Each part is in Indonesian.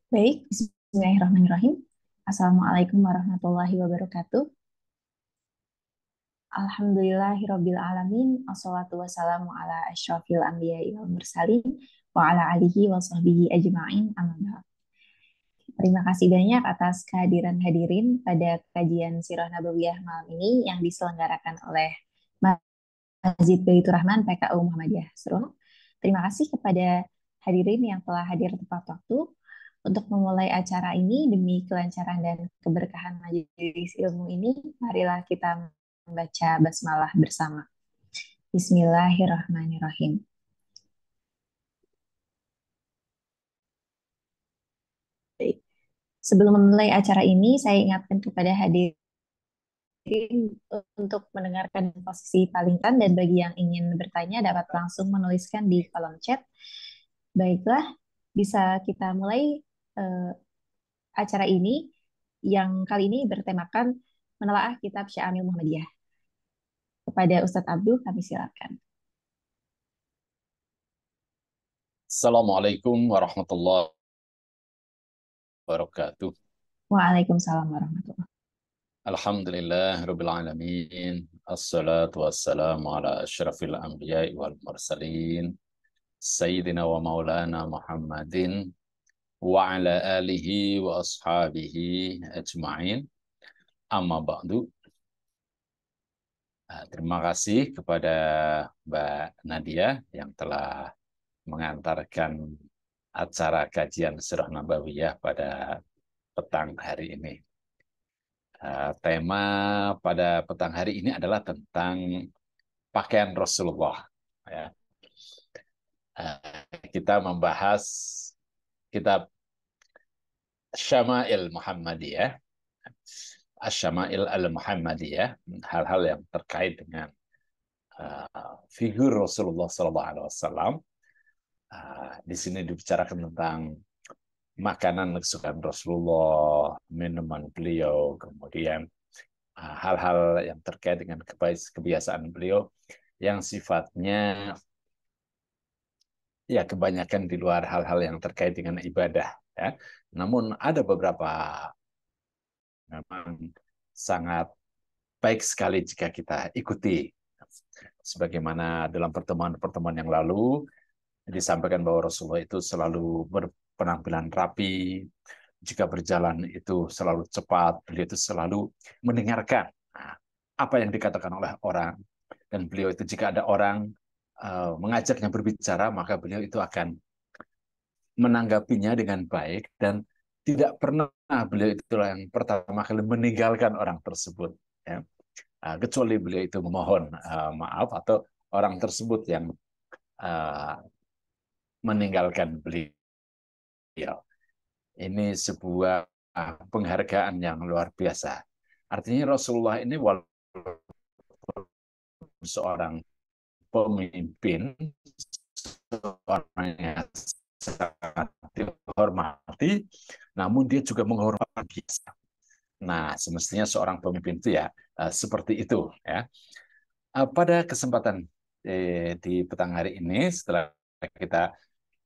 Baik, Bismillahirrahmanirrahim. Assalamualaikum warahmatullahi wabarakatuh. Alhamdulillahirabbil alamin. Wassalatu wassalamu ala asyrafil anbiya'i wal mursalin wa ala alihi wa sahbihi ajma'in. Amma ba'd. Terima kasih banyak atas kehadiran hadirin pada kajian Sirah Nabawiyah malam ini yang diselenggarakan oleh Masjid Baitur Rahman PKU Muhammadiyah Serun. Terima kasih kepada hadirin yang telah hadir tepat waktu. Untuk memulai acara ini demi kelancaran dan keberkahan majelis ilmu ini, marilah kita membaca basmalah bersama. Bismillahirrahmanirrahim. Baik. Sebelum memulai acara ini, saya ingatkan kepada hadirin untuk mendengarkan posisi palingkan dan bagi yang ingin bertanya dapat langsung menuliskan di kolom chat. Baiklah, bisa kita mulai eh, acara ini yang kali ini bertemakan menelaah kitab Syamil Muhammadiyah. Kepada Ustadz Abdul, kami silakan. Assalamualaikum warahmatullahi wabarakatuh. Waalaikumsalam warahmatullahi wabarakatuh. Alhamdulillah Rabbil Alamin. Assalatu wassalamu ala asyrafil anbiya'i wal mursalin. Sayyidina wa maulana Muhammadin wa ala alihi wa ashabihi ajma'in. Amma ba'du. Terima kasih kepada Mbak Nadia yang telah mengantarkan acara kajian Sirah Nabawiyah pada petang hari ini. Tema pada petang hari ini adalah tentang pakaian Rasulullah. Ya. Kita membahas kitab Syama'il Muhammadiyah, Syama'il al-Muhammadiyah, hal-hal yang terkait dengan figur Rasulullah SAW. Di sini dibicarakan tentang makanan kesukaan Rasulullah, minuman beliau, kemudian hal-hal yang terkait dengan kebiasaan beliau yang sifatnya ya kebanyakan di luar hal-hal yang terkait dengan ibadah ya. Namun ada beberapa memang sangat baik sekali jika kita ikuti. Sebagaimana dalam pertemuan-pertemuan yang lalu disampaikan bahwa Rasulullah itu selalu berpenampilan rapi, jika berjalan itu selalu cepat, beliau itu selalu mendengarkan apa yang dikatakan oleh orang, dan beliau itu jika ada orang mengajaknya berbicara, maka beliau itu akan menanggapinya dengan baik dan tidak pernah beliau itu yang pertama kali meninggalkan orang tersebut, ya. Kecuali beliau itu memohon maaf atau orang tersebut yang meninggalkan beliau. Ini sebuah penghargaan yang luar biasa. Artinya Rasulullah ini walaupun seorang pemimpin, seorang yang sangat dihormati, namun dia juga menghormati biasa. Nah, semestinya seorang pemimpin itu ya seperti itu, ya. Pada kesempatan di petang hari ini, setelah kita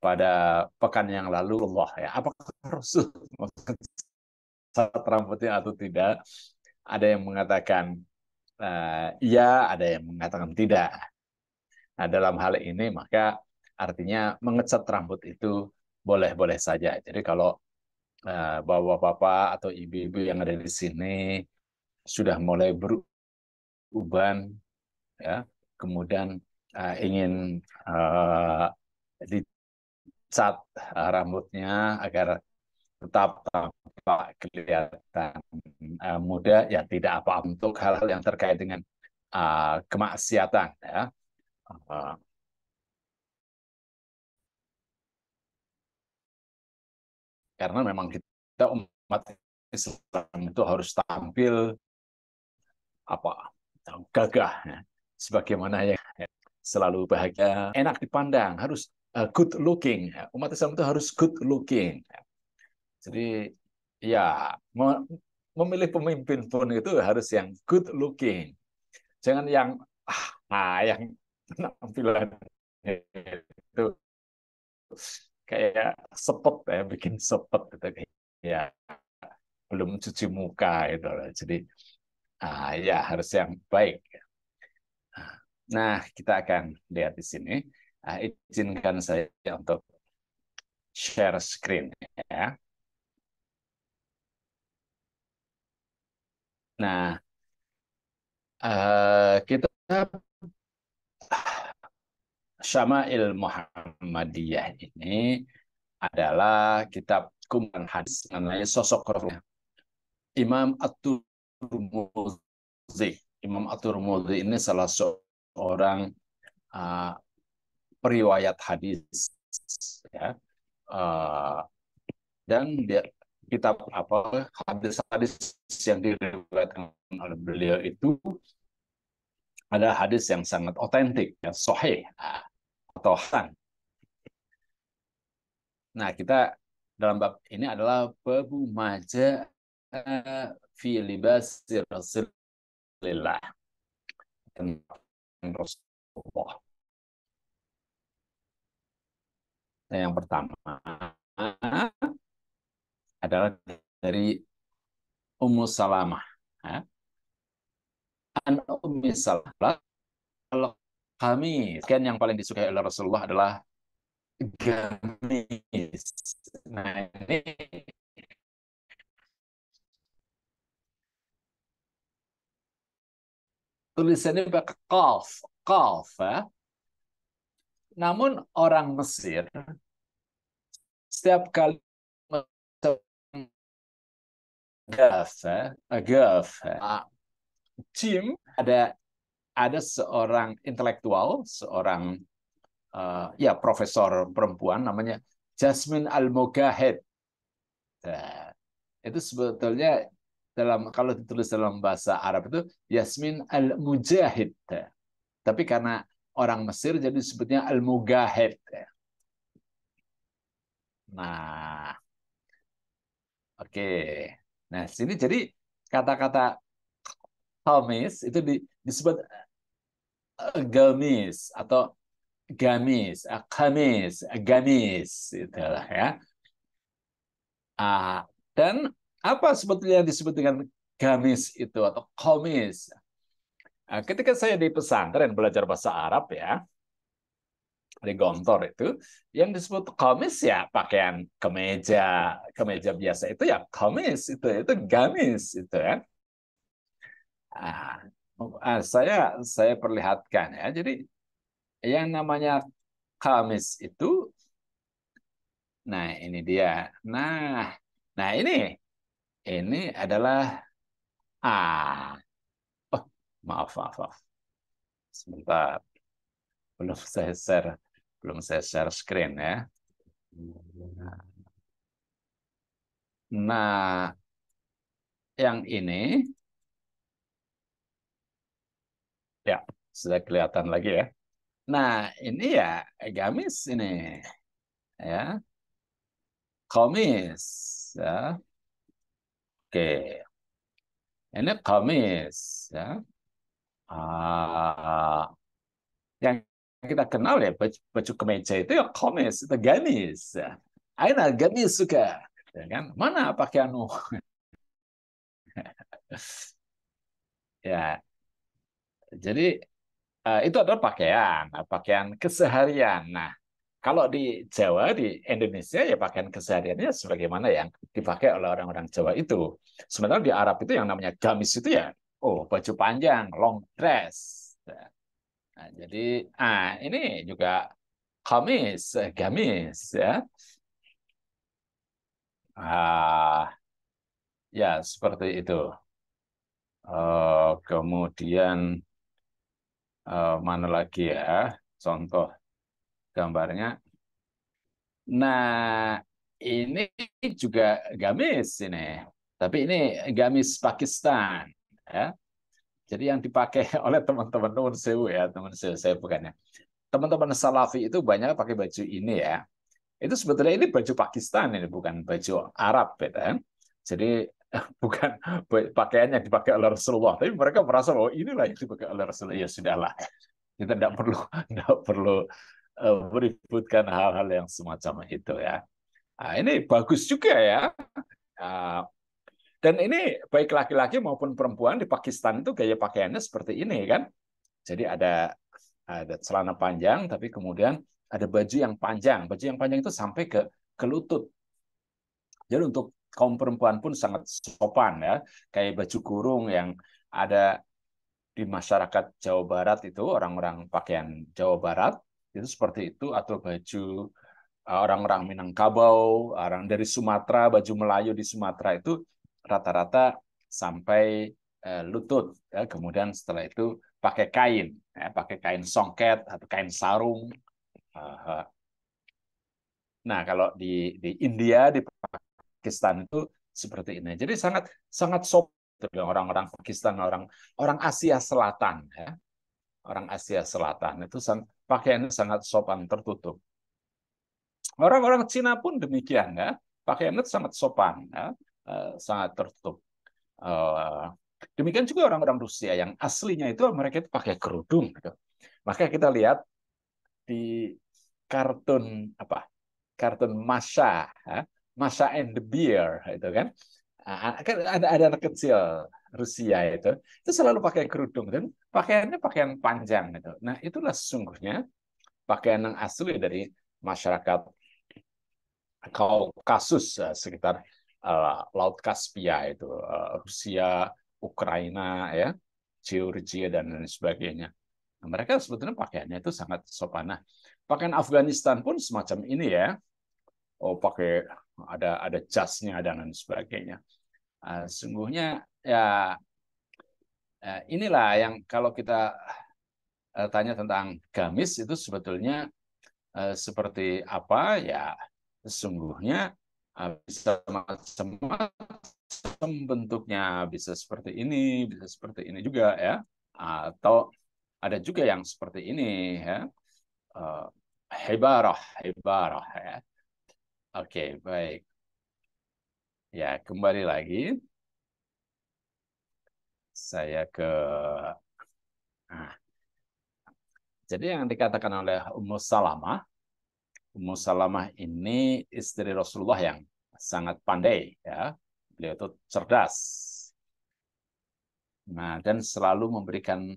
pada pekan yang lalu, Allah ya, apakah Rasul cat rambutnya atau tidak? Ada yang mengatakan iya, ada yang mengatakan tidak. Nah, dalam hal ini maka artinya mengecat rambut itu boleh-boleh saja. Jadi kalau bapak-bapak atau ibu-ibu yang ada di sini sudah mulai beruban, ya, kemudian ingin dicat rambutnya agar tetap tampak kelihatan muda, ya tidak apa untuk hal-hal yang terkait dengan kemaksiatan, ya. Uh, karena memang kita umat Islam itu harus tampil apa gagah, ya, sebagaimana yang selalu bahagia, enak dipandang, harus good looking. Umat Islam itu harus good looking. Jadi ya memilih pemimpin pun itu harus yang good looking, jangan yang yang penampilan itu kayak sepet ya, bikin sepet gitu, ya belum cuci muka itu loh. Jadi ya harus yang baik. Nah, kita akan lihat di sini. Izinkan saya untuk share screen ya. Nah, kita Syama'il Muhammadiyah ini adalah kitab kumpulan hadis mengenai sosok Rasulullah. Imam At-Tirmidzi. Imam At-Tirmidzi ini salah seorang uh, periwayat hadis ya. Dan dia kitab apa hadis-hadis yang diriwayatkan oleh beliau itu ada hadis yang sangat otentik, ya, sahih atau hasan. Nah, kita dalam bab ini adalah babu maja fi libas Rasulillah, tentang Rasulullah. Nah, yang pertama adalah dari Ummu Salamah. An Ummi Salamah, kalau kami kan yang paling disukai oleh Rasulullah adalah gamis. Nah, ini tulisannya pakai qaf, qaf ya. Namun orang Mesir setiap kali agaf, Jim ada seorang intelektual, seorang ya profesor perempuan namanya Jasmine Al-Mogahid. Nah, itu sebetulnya kalau ditulis dalam bahasa Arab itu Yasmin Al-Mujahid. Tapi karena orang Mesir jadi disebutnya Al-Mugahid. Nah, oke. Nah, sini jadi kata-kata Hamis itu disebut gamis atau gamis, kamis, gamis, itulah ya. Dan apa sebetulnya yang disebut dengan gamis itu atau komis? Ketika saya di pesantren belajar bahasa Arab ya, di Gontor itu, yang disebut komis ya pakaian kemeja, kemeja biasa itu ya komis itu gamis itu ya. Saya perlihatkan ya. Jadi yang namanya kamis itu, nah ini dia. Nah ini adalah oh, maaf. Sebentar, belum saya share screen ya. Nah, yang ini ya sudah kelihatan lagi ya. Nah, ini ya gamis ini ya. Komis ya. Oke. Ini komis ya. Yang kita kenal ya baju kemeja itu ya komis, itu gamis ya. Aina gamis suka ya kan? Mana pakaianmu? Ya, jadi itu adalah pakaian keseharian. Nah, kalau di Jawa, di Indonesia, ya pakaian kesehariannya sebagaimana yang dipakai oleh orang-orang Jawa itu. Sementara di Arab itu yang namanya gamis itu ya, baju panjang, long dress. Nah, jadi, ini juga gamis ya. Ya seperti itu. Kemudian mana lagi ya? Contoh gambarnya. Nah, ini juga gamis ini. Tapi ini gamis Pakistan, ya. Jadi yang dipakai oleh teman-teman Nuwun Sewu ya, teman sewu saya bukannya. Teman-teman Salafi itu banyak pakai baju ini ya. Itu sebetulnya ini baju Pakistan ini, bukan baju Arab, ya kan? Jadi bukan pakaian yang dipakai oleh Rasulullah, tapi mereka merasa bahwa inilah yang dipakai oleh Rasulullah. Ya sudahlah, kita tidak perlu meributkan hal-hal yang semacam itu ya. Nah, ini bagus juga ya. Ah, dan ini baik laki-laki maupun perempuan di Pakistan itu gaya pakaiannya seperti ini kan. Jadi ada celana panjang, tapi kemudian ada baju yang panjang. Baju yang panjang itu sampai ke lutut. Jadi untuk kaum perempuan pun sangat sopan ya. Kayak baju kurung yang ada di masyarakat Jawa Barat itu, orang-orang pakaian Jawa Barat itu seperti itu, atau baju orang-orang Minangkabau, orang dari Sumatera, baju Melayu di Sumatera itu rata-rata sampai lutut. Ya. Kemudian setelah itu pakai kain, ya, pakai kain songket atau kain sarung. Nah, kalau di India, di Pakistan itu seperti ini. Jadi sangat sangat sopan orang-orang Pakistan, orang orang Asia Selatan, ya. Orang Asia Selatan itu pakaiannya sangat sopan tertutup. Orang-orang Cina pun demikian ya, pakaiannya sangat sopan ya, sangat tertutup. Eh, Demikian juga orang-orang Rusia yang aslinya itu mereka itu pakai kerudung. Gitu. Maka kita lihat di kartun apa? Kartun Masha, ya, Masha and the Bear itu kan. Kan ada anak kecil Rusia itu selalu pakai kerudung dan pakaiannya pakaian panjang gitu. Nah, itulah sesungguhnya pakaian yang asli dari masyarakat Kaukasus sekitar Laut Kaspia itu Rusia, Ukraina ya, Georgia dan lain sebagainya. Nah, mereka sebetulnya pakaiannya itu sangat sopan. Nah, pakaian Afghanistan pun semacam ini ya. Oh, pakai ada jasnya dan lain sebagainya. Sungguhnya ya inilah yang kalau kita tanya tentang gamis itu sebetulnya seperti apa ya, sesungguhnya bisa macam-macam bentuknya, bisa seperti ini, bisa seperti ini juga ya, atau ada juga yang seperti ini ya. Eh, Hebarah, hebarah ya. Oke, baik. Ya, kembali lagi. Saya ke nah, jadi yang dikatakan oleh Ummu Salamah ini istri Rasulullah yang sangat pandai ya. Beliau itu cerdas. Nah, dan selalu memberikan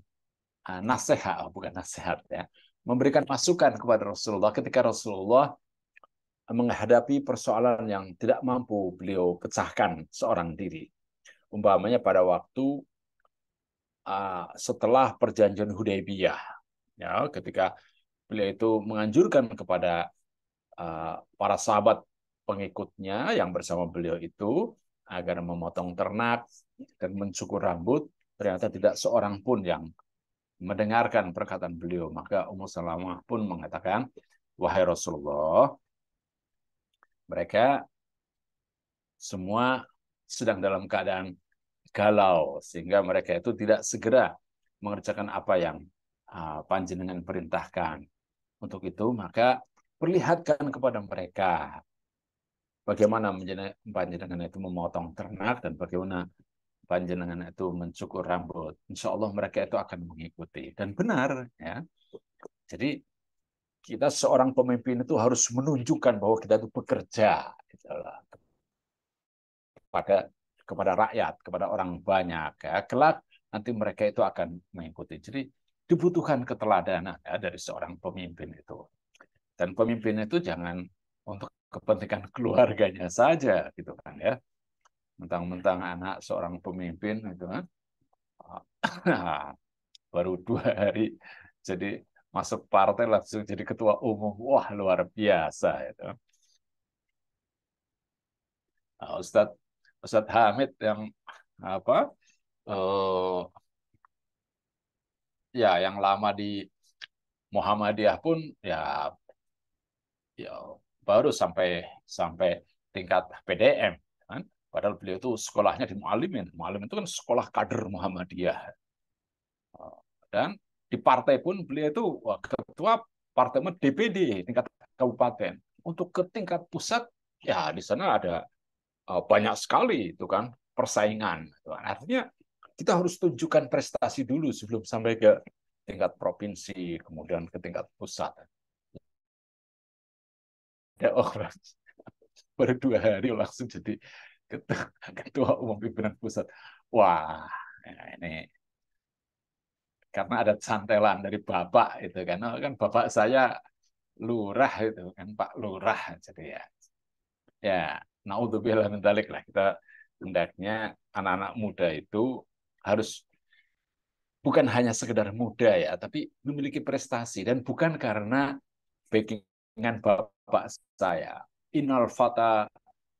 nasihat, bukan nasihat ya. Memberikan masukan kepada Rasulullah ketika Rasulullah menghadapi persoalan yang tidak mampu beliau pecahkan seorang diri. Umpamanya pada waktu setelah perjanjian Hudaybiyah, ya, ketika beliau itu menganjurkan kepada para sahabat pengikutnya yang bersama beliau itu agar memotong ternak dan mencukur rambut, ternyata tidak seorang pun yang mendengarkan perkataan beliau. Maka Ummu Salamah pun mengatakan, wahai Rasulullah, mereka semua sedang dalam keadaan galau, sehingga mereka itu tidak segera mengerjakan apa yang panjenengan perintahkan. Untuk itu, maka perlihatkan kepada mereka bagaimana panjenengan itu memotong ternak dan bagaimana panjenengan itu mencukur rambut. Insya Allah mereka itu akan mengikuti. Dan benar, ya. Jadi kita seorang pemimpin itu harus menunjukkan bahwa kita itu bekerja gitu lah, kepada kepada rakyat, kepada orang banyak. Ya. Kelak nanti mereka itu akan mengikuti. Jadi dibutuhkan keteladanan ya, dari seorang pemimpin itu. Dan pemimpin itu jangan untuk kepentingan keluarganya saja, gitu kan ya. Mentang-mentang anak seorang pemimpin itu kan, baru 2 hari jadi masuk partai langsung jadi ketua umum, wah luar biasa itu. Nah, Ustadz Hamid yang apa? Uh, Ya, yang lama di Muhammadiyah pun ya baru sampai sampai tingkat PDM kan. Padahal beliau itu sekolahnya di Muallimin. Muallim itu kan sekolah kader Muhammadiyah. Dan di partai pun beliau itu ketua partai DPD tingkat kabupaten. Untuk ke tingkat pusat ya di sana ada banyak sekali itu kan persaingan. Artinya kita harus tunjukkan prestasi dulu sebelum sampai ke tingkat provinsi, kemudian ke tingkat pusat. ada orang baru 2 hari langsung jadi ketua umum pimpinan pusat. Wah, ini karena ada cantelan dari bapak itu kan. Oh, kan bapak saya lurah itu kan, Pak Lurah, jadi ya. Ya, naudzubillah min dzalik lah, kita hendaknya anak-anak muda itu harus bukan hanya sekedar muda ya, tapi memiliki prestasi, dan bukan karena backingan bapak saya. Innal fata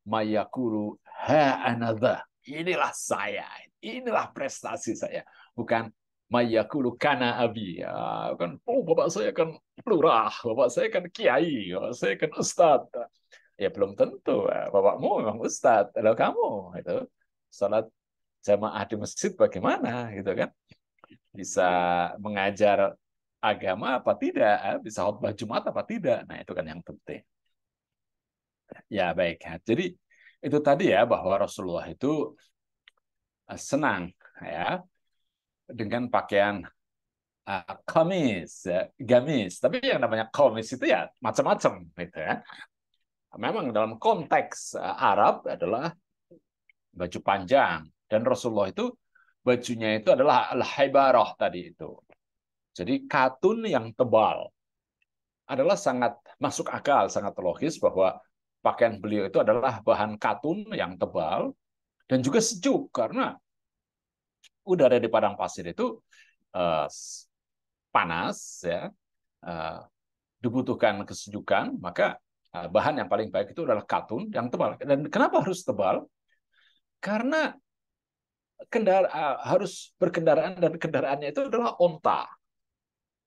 mayakulu ha anadha. Inilah saya, inilah prestasi saya. Bukan mayakulu kana abi. Ya, kan, oh bapak saya kan lurah, bapak saya kan kiai, bapak saya kan ustadz. Ya belum tentu. Bapakmu memang ustadz. Kalau kamu itu salat jamaah di masjid bagaimana gitu kan? Bisa mengajar agama apa tidak? Bisa khutbah Jumat apa tidak? Nah, itu kan yang penting. Ya, baik. Jadi itu tadi ya, bahwa Rasulullah itu senang ya dengan pakaian kamis, gamis. Tapi yang namanya kamis itu ya macam-macam gitu ya. Memang dalam konteks Arab adalah baju panjang, dan Rasulullah itu bajunya itu adalah al-hibarah tadi itu. Jadi katun yang tebal adalah sangat masuk akal, sangat logis bahwa pakaian beliau itu adalah bahan katun yang tebal dan juga sejuk, karena udara di padang pasir itu uh, panas ya, uh, dibutuhkan kesejukan, maka bahan yang paling baik itu adalah katun yang tebal. Dan kenapa harus tebal? Karena harus berkendaraan, dan kendaraannya itu adalah onta.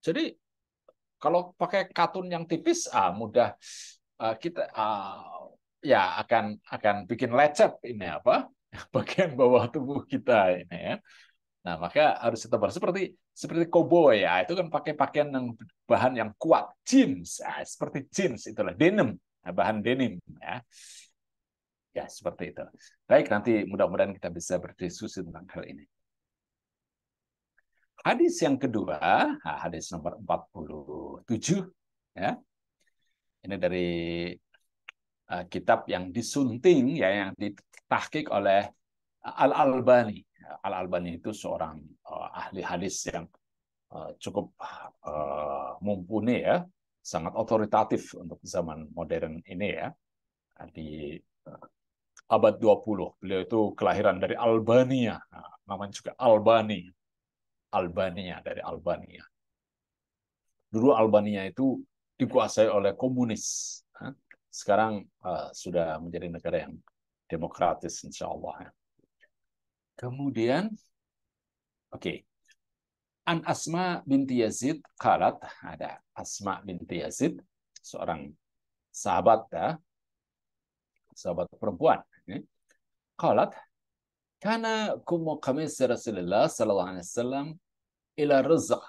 Jadi kalau pakai katun yang tipis, mudah kita ya akan bikin lecet ini apa bagian bawah tubuh kita ini ya. Nah, maka harus ditebal seperti koboi ya, itu kan pakai pakaian yang bahan yang kuat, jeans, seperti jeans itulah denim, bahan denim ya. Ya, seperti itu. Baik, nanti mudah-mudahan kita bisa berdiskusi tentang hal ini. Hadis yang kedua, hadis nomor 47 ya. Ini dari kitab yang disunting ya, yang ditahqiq oleh Al-Albani. Al-Albani itu seorang ahli hadis yang cukup mumpuni ya, sangat otoritatif untuk zaman modern ini ya. Di abad 20. Beliau itu kelahiran dari Albania. Namanya juga Albani. Albania, dari Albania. Dulu Albania itu dikuasai oleh komunis. Sekarang sudah menjadi negara yang demokratis, insya Allah. Kemudian, oke. An Asma binti Yazid qalat, ada Asma binti Yazid, seorang sahabat ya, sahabat perempuan. Qalat, kana kumu qamis Rasulullah sallallahu alaihi wasallam ila rizq.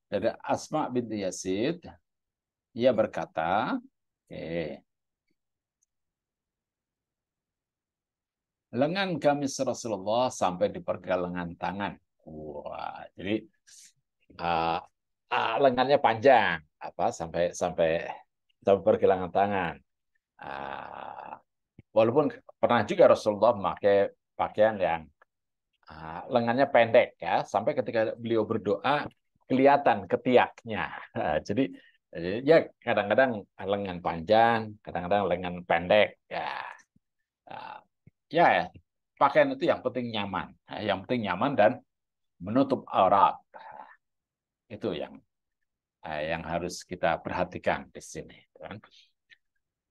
Dari Asma binti Yazid, ia berkata, lengan gamis Rasulullah sampai di pergelangan tangan. Wah, jadi lengannya panjang, sampai sampai pergelangan tangan. Walaupun pernah juga Rasulullah memakai pakaian yang lengannya pendek ya, sampai ketika beliau berdoa kelihatan ketiaknya. Jadi ya kadang-kadang lengan panjang, kadang-kadang lengan pendek ya. Ya, pakaian itu yang penting nyaman, dan menutup aurat. Itu yang harus kita perhatikan di sini.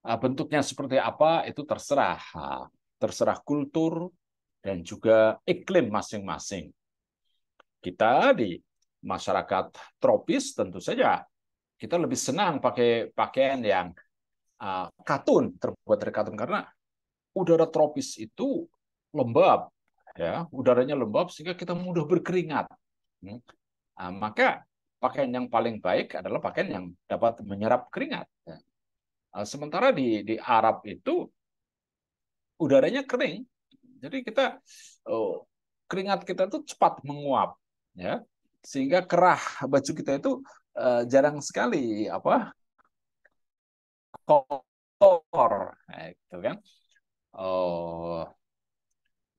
Bentuknya seperti apa itu terserah kultur dan juga iklim masing-masing. Kita di masyarakat tropis tentu saja kita lebih senang pakai pakaian yang katun, terbuat dari katun, karena udara tropis itu lembab, ya, udaranya lembab sehingga kita mudah berkeringat. Maka pakaian yang paling baik adalah pakaian yang dapat menyerap keringat. Sementara di Arab itu udaranya kering, jadi keringat kita itu cepat menguap, ya, sehingga kerah baju kita itu jarang sekali kotor, itu kan. Oh,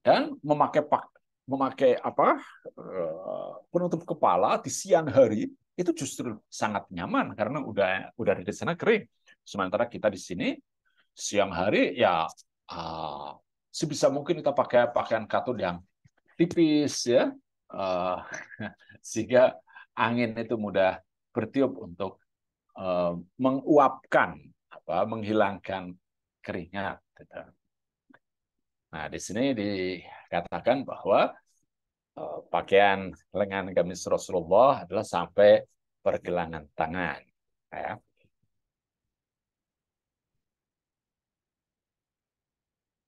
dan memakai apa penutup kepala di siang hari itu justru sangat nyaman karena udah di sana kering. Sementara kita di sini siang hari ya sebisa mungkin kita pakai pakaian katun yang tipis ya, uh, sehingga angin itu mudah bertiup untuk menguapkan menghilangkan keringat. Gitu. Nah, di sini dikatakan bahwa pakaian lengan gamis Rasulullah adalah sampai pergelangan tangan. Ya.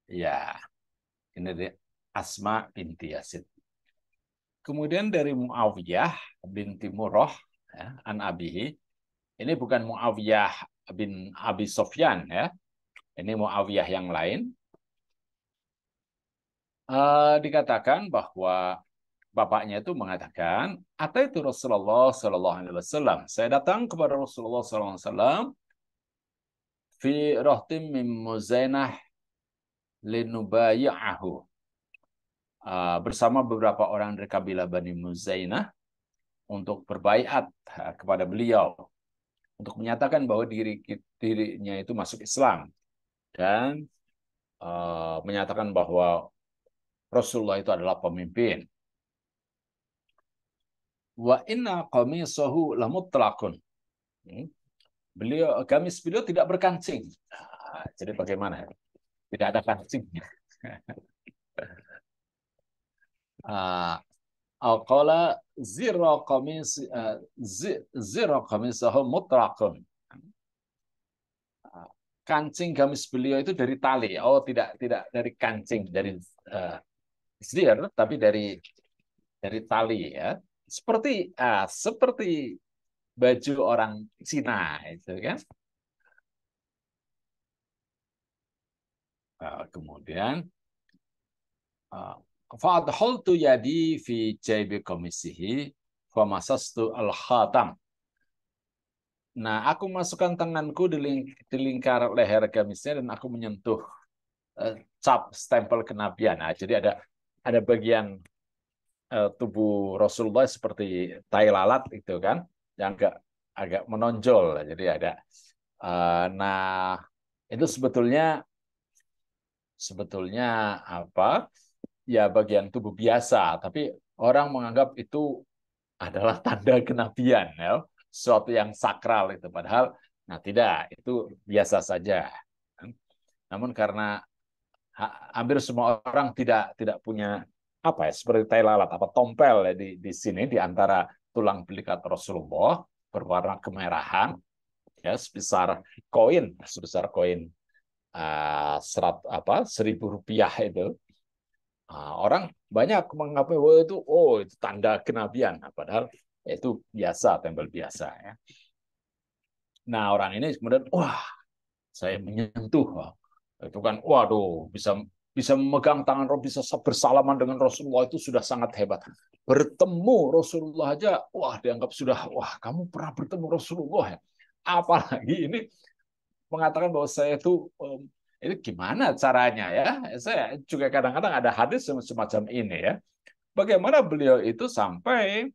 Ya, ini dia Asma binti Yazid. Kemudian dari Muawiyah binti Murrah, ya, an Abihi. Ini bukan Muawiyah bin Abi Sofyan, ya. Ini Muawiyah yang lain. Dikatakan bahwa bapaknya itu mengatakan, ataitu Rasulullah Sallallahu Alaihi Wasallam. Saya datang kepada Rasulullah Sallallahu Alaihi Wasallam fi rohtim min Muzainah linubayi'ahu. Bersama beberapa orang dari kabilah Bani Muzainah untuk berbaiat kepada beliau untuk menyatakan bahwa dirinya itu masuk Islam dan menyatakan bahwa Rasulullah itu adalah pemimpin. Wa inna qamisahu lamutlaqun. Gamis beliau tidak berkancing. Jadi bagaimana? Tidak ada kancingnya. Qala zira qamisahu mutlaqun. Kancing gamis beliau itu dari tali. Oh, tidak dari kancing, dari zir, tapi dari tali ya. Seperti baju orang Cina itu kan. Kemudian fa'adhaltu yadi fi jaybi qamisihi fa masastu al-khatam. Nah, aku masukkan tanganku di lingkar leher gamisnya dan aku menyentuh cap stempel kenabian. Nah, jadi ada bagian tubuh Rasulullah seperti tai lalat itu kan, yang agak menonjol. Jadi ada. Nah, itu sebetulnya apa? Ya bagian tubuh biasa, tapi orang menganggap itu adalah tanda kenabian, ya, sesuatu yang sakral itu. Padahal, nah tidak, itu biasa saja. Namun karena hampir semua orang tidak punya apa ya seperti tai lalat apa tompel ya, di sini di antara tulang belikat Rasulullah berwarna kemerahan ya sebesar koin serat apa 1.000 rupiah itu. Orang banyak menganggap itu tanda kenabian, padahal itu biasa, tempel biasa ya. Nah, orang ini kemudian saya menyentuh itu kan, waduh, bisa memegang tangan Rasul, bisa bersalaman dengan Rasulullah, itu sudah sangat hebat. Bertemu Rasulullah aja, dianggap sudah, kamu pernah bertemu Rasulullah ya. Apalagi ini mengatakan bahwa saya itu ini gimana caranya ya? Saya juga kadang-kadang ada hadis semacam ini ya. Bagaimana beliau itu sampai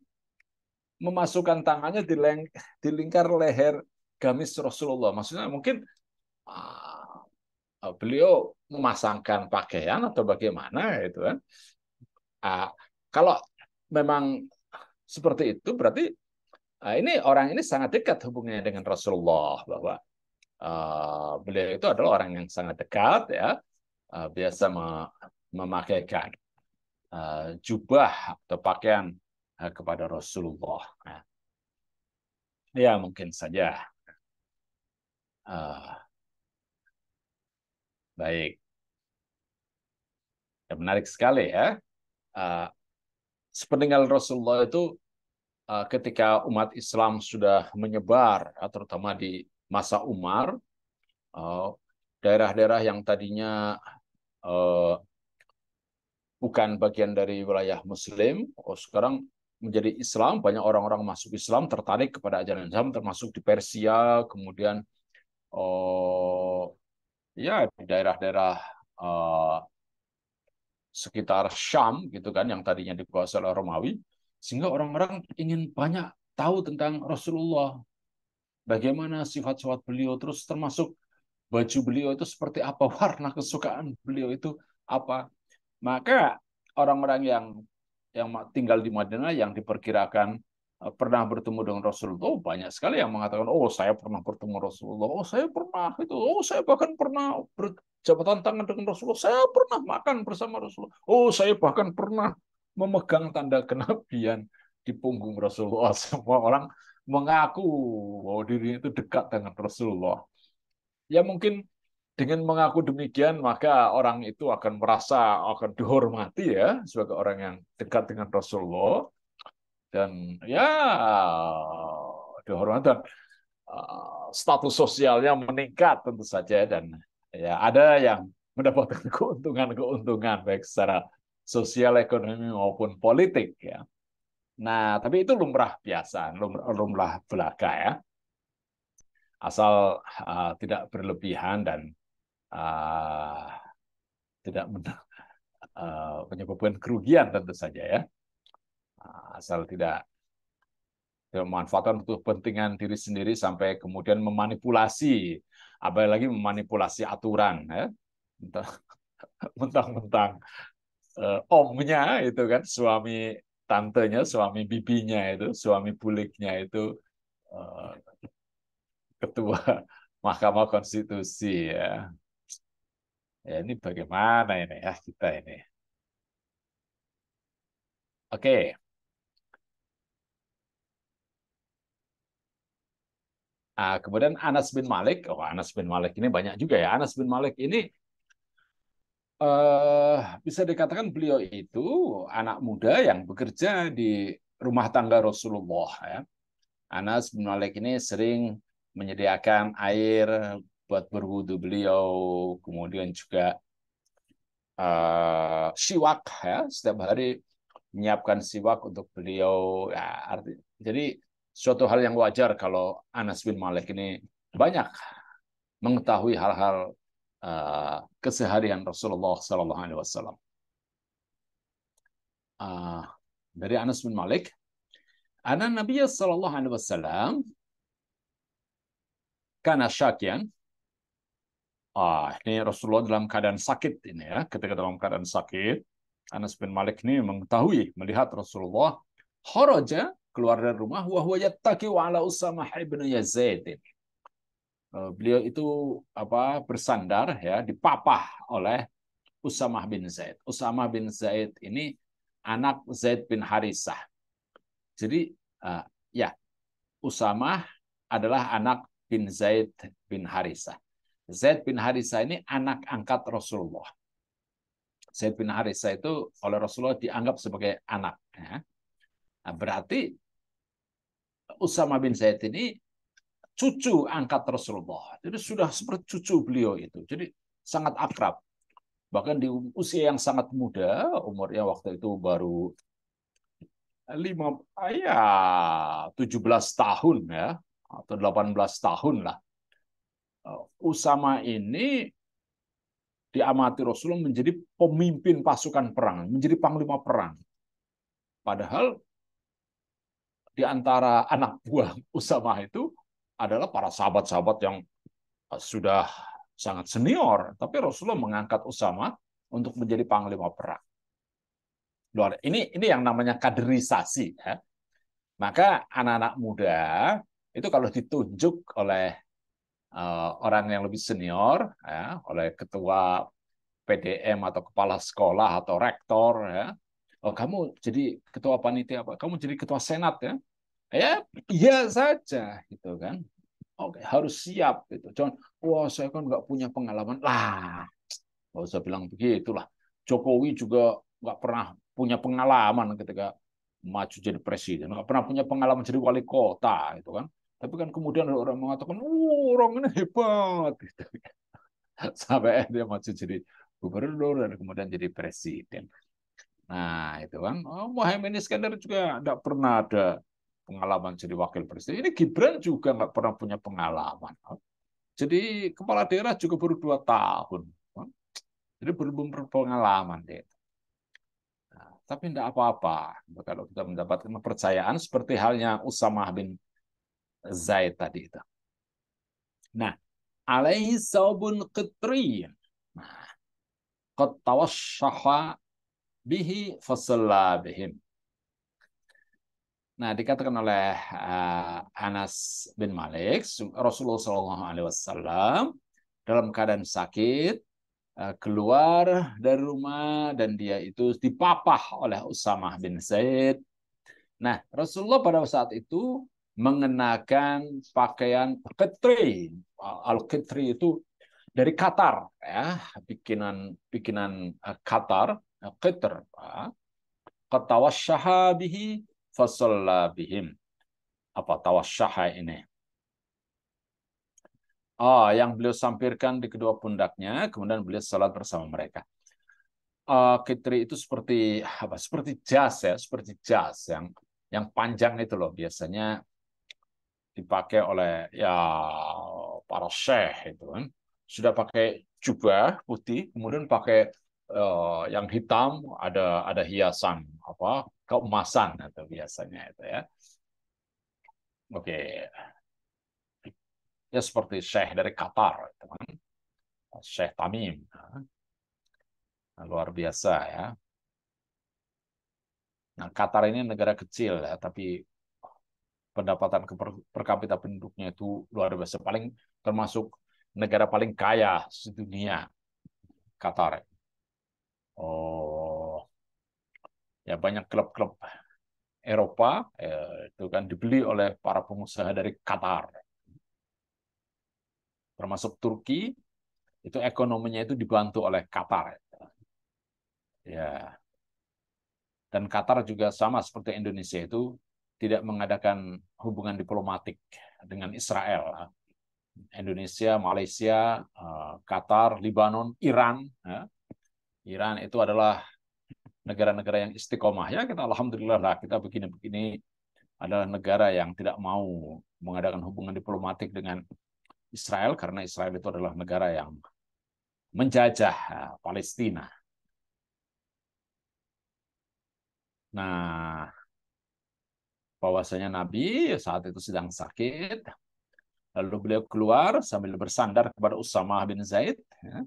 memasukkan tangannya di lingkar leher gamis Rasulullah. Maksudnya mungkin beliau memasangkan pakaian atau bagaimana itu kan. Kalau memang seperti itu berarti orang ini sangat dekat hubungannya dengan Rasulullah, bahwa beliau itu adalah orang yang sangat dekat ya, biasa memakaikan jubah atau pakaian kepada Rasulullah. Ya mungkin saja. Baik, ya, menarik sekali ya. Sepeninggal Rasulullah itu ketika umat Islam sudah menyebar, terutama di masa Umar, daerah-daerah yang tadinya bukan bagian dari wilayah Muslim, sekarang menjadi Islam, banyak orang-orang masuk Islam, tertarik kepada ajaran Islam, termasuk di Persia, kemudian oh ya di daerah-daerah eh, sekitar Syam gitu kan yang tadinya dikuasai oleh Romawi, sehingga orang-orang ingin banyak tahu tentang Rasulullah, bagaimana sifat-sifat beliau, terus termasuk baju beliau itu seperti apa, warna kesukaan beliau itu apa. Maka orang-orang yang tinggal di Madinah yang diperkirakan pernah bertemu dengan Rasulullah, oh, banyak sekali yang mengatakan, oh saya pernah bertemu Rasulullah, oh saya pernah itu, oh saya bahkan pernah berjabatan tangan dengan Rasulullah, saya pernah makan bersama Rasulullah, oh saya bahkan pernah memegang tanda kenabian di punggung Rasulullah. Semua orang mengaku bahwa dirinya itu dekat dengan Rasulullah. Ya mungkin dengan mengaku demikian, maka orang itu akan merasa akan dihormati ya sebagai orang yang dekat dengan Rasulullah, dan ya dihormati, dan status sosialnya meningkat tentu saja, dan ya ada yang mendapatkan keuntungan-keuntungan baik secara sosial, ekonomi maupun politik ya. Nah, tapi itu lumrah biasa, lumrah belaka ya, asal tidak berlebihan dan uh, tidak menyebabkan kerugian tentu saja ya. Asal tidak memanfaatkan untuk kepentingan diri sendiri sampai kemudian memanipulasi, apalagi memanipulasi aturan ya. Mentang-mentang omnya itu kan, suami tantenya, suami bibinya itu, suami buliknya itu uh, ketua Mahkamah Konstitusi ya. Ya ini bagaimana ini ya kita ini. Oke. Kemudian Anas bin Malik, oh Anas bin Malik ini banyak juga ya. Anas bin Malik ini bisa dikatakan beliau itu anak muda yang bekerja di rumah tangga Rasulullah ya. Anas bin Malik ini sering menyediakan air buat berwudu beliau, kemudian juga siwak ya, setiap hari menyiapkan siwak untuk beliau ya, jadi suatu hal yang wajar kalau Anas bin Malik ini banyak mengetahui hal-hal keseharian Rasulullah Sallallahu Alaihi Wasallam. Dari Anas bin Malik, Anak Nabi Sallallahu Alaihi Wasallam karena syakian. Ini Rasulullah dalam keadaan sakit ini ya. Ketika dalam keadaan sakit, Anas bin Malik ini mengetahui, melihat Rasulullah kharaja, keluar dari rumah, wa huwa yattaki ala Usamah ibn Yazid. Beliau itu bersandar ya, dipapah oleh Usamah bin Zaid. Usamah bin Zaid ini anak Zaid bin Harisah. Jadi ya, Usamah adalah anak bin Zaid bin Harisah. Zaid bin Harisah ini anak angkat Rasulullah. Zaid bin Harisah itu oleh Rasulullah dianggap sebagai anak. Ya. Nah, berarti Usamah bin Zaid ini cucu angkat Rasulullah. Jadi sudah seperti cucu beliau itu. Jadi sangat akrab. Bahkan di usia yang sangat muda, umurnya waktu itu baru 17 tahun ya, atau 18 tahun lah. Usama ini diamati Rasulullah menjadi pemimpin pasukan perang, menjadi panglima perang. Padahal di antara anak buah Usama itu adalah para sahabat-sahabat yang sudah sangat senior, tapi Rasulullah mengangkat Usama untuk menjadi panglima perang. Ini yang namanya kaderisasi ya. Maka anak-anak muda itu kalau ditunjuk oleh orang yang lebih senior ya, oleh ketua PDM atau kepala sekolah atau rektor ya, oh kamu jadi ketua panitia apa, kamu jadi ketua senat ya, ya iya saja gitu kan. Oke, harus siap gitu. Jangan, wah saya kan nggak punya pengalaman lah, nggak usah bilang begitulah. Jokowi juga nggak pernah punya pengalaman ketika maju jadi presiden, nggak pernah punya pengalaman jadi wali kota gitu kan. Tapi kan kemudian ada orang mengatakan, orang ini hebat gitu. Sampai dia maju jadi gubernur dan kemudian jadi presiden. Nah, itu kan. Muhaimin Iskandar juga tidak pernah ada pengalaman jadi wakil presiden. Ini Gibran juga nggak pernah punya pengalaman. Jadi kepala daerah juga baru 2 tahun. Jadi belum berpengalaman dia. Nah, tapi tidak apa-apa kalau kita mendapatkan kepercayaan seperti halnya Usamah bin Zaid tadi itu. Nah, alaihi saubun qitri. Nah, qad tawassaha bihi fasalla bihim. Nah, dikatakan oleh Anas bin Malik, Rasulullah SAW dalam keadaan sakit keluar dari rumah dan dia itu dipapah oleh Usamah bin Zaid. Nah, Rasulullah pada saat itu mengenakan pakaian Qitri. Al-Qitri itu dari Qatar, ya, bikinan Qatar, Qitr. Qad tawassaha bihi fasalla bihim. Apa tawassaha ini? Yang beliau sampirkan di kedua pundaknya, kemudian beliau salat bersama mereka. Kitri itu seperti apa? Seperti jas ya, seperti jas yang panjang itu loh, biasanya dipakai oleh ya para syekh itu kan. Sudah pakai jubah putih, kemudian pakai yang hitam, ada hiasan apa keemasan atau biasanya itu ya. Oke, ya seperti syekh dari Qatar, teman. Syekh Tamim. Nah, luar biasa ya. Nah, Qatar ini negara kecil ya, tapi pendapatan per kapita penduduknya itu luar biasa. Termasuk negara paling kaya sedunia, Qatar. Oh, ya banyak klub-klub Eropa itu kan dibeli oleh para pengusaha dari Qatar. Termasuk Turki, itu ekonominya itu dibantu oleh Qatar. Ya, dan Qatar juga sama seperti Indonesia itu tidak mengadakan hubungan diplomatik dengan Israel. Indonesia, Malaysia, Qatar, Lebanon, Iran. Ya. Iran itu adalah negara-negara yang istiqomah. Ya, kita alhamdulillah lah kita begini-begini adalah negara yang tidak mau mengadakan hubungan diplomatik dengan Israel karena Israel itu adalah negara yang menjajah Palestina. Nah, bahwasanya Nabi saat itu sedang sakit, lalu beliau keluar sambil bersandar kepada Usamah bin Zaid. Ya.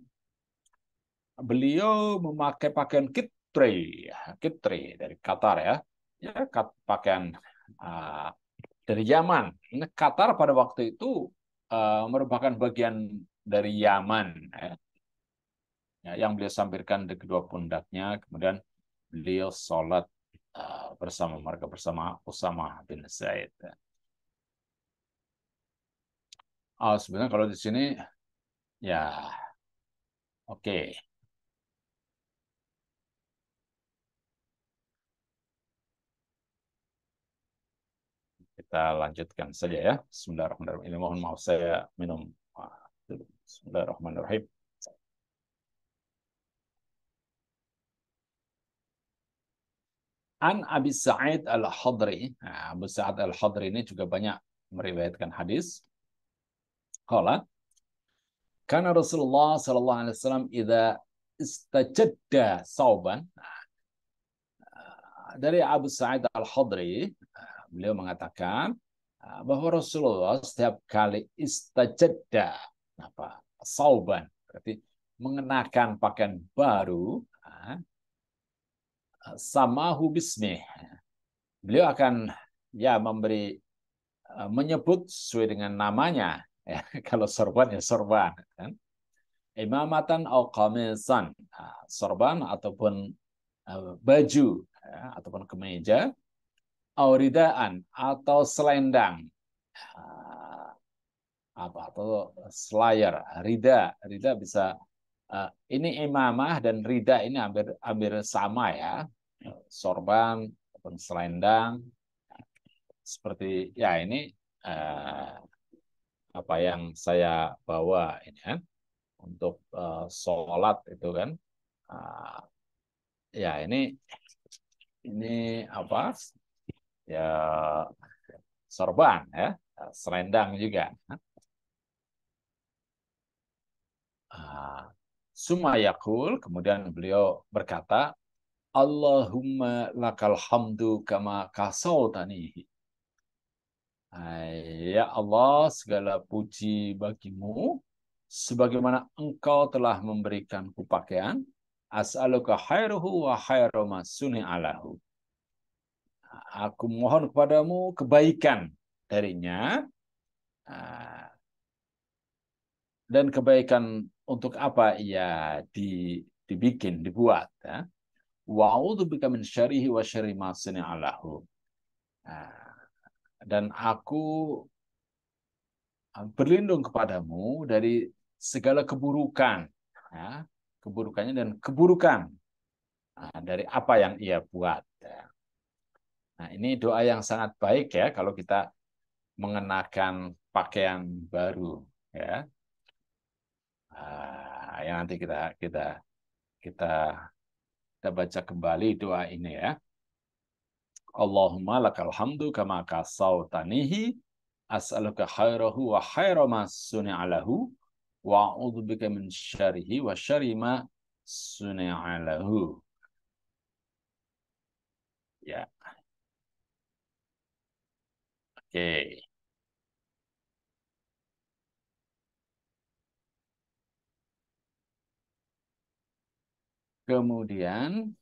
Beliau memakai pakaian kitri dari Qatar ya, pakaian uh, dari Yaman. Ini Qatar pada waktu itu merupakan bagian dari Yaman, ya, yang beliau sampirkan di kedua pundaknya. Kemudian beliau sholat bersama mereka bersama Usamah bin Zaid. Sebenarnya kalau di sini ya oke. Kita lanjutkan saja ya. Bismillahirrahmanirrahim. Ini mohon maaf saya minum. Bismillahirrahmanirrahim. An Abi Sa'id Al-Khudri. Nah, Abu Sa'id Al-Khudri ini juga banyak meriwayatkan hadis. Qala kana Rasulullah sallallahu alaihi wasallam idza istajadda sauban. Dari Abu Sa'id Al-Khudri, beliau mengatakan bahwa Rasulullah setiap kali istajadda apa? Sauban, berarti mengenakan pakaian baru, samahu bismih. Beliau akan ya memberi menyebut sesuai dengan namanya. Ya, kalau sorban ya sorban, kan? Imamatan atau qamisan, sorban ataupun baju ya, ataupun kemeja, auridaan atau selendang, apa atau selayar, rida bisa ini imamah dan rida ini hampir hampir sama ya, sorban ataupun selendang seperti ya ini uh, apa yang saya bawa ini kan untuk sholat itu kan. Uh, ya ini apa ya sorban ya, selendang juga. Summa yaqul, kemudian beliau berkata, Allahumma lakal hamdu kama kasautani. Ya Allah, segala puji bagimu, sebagaimana engkau telah memberikanku pakaian, as'aluka khairuhu wa khairu ma suni'alahu. Aku mohon kepadamu kebaikan darinya, dan kebaikan untuk apa ia dibikin, dibuat. Wa'udzubika min syarrihi wa syarri ma suni'alahu. Dan aku berlindung kepadamu dari segala keburukan, keburukannya dan keburukan dari apa yang ia buat. Nah, ini doa yang sangat baik ya kalau kita mengenakan pakaian baru, ya. Yang nanti kita baca kembali doa ini ya. Allahumma lakal hamdu kama kasautanihi, as'aluka khairahu wa khaira ma suni'alahu, wa a'udzubika min syarrihi wa syarri ma suni'alahu. Ya. Oke. Kemudian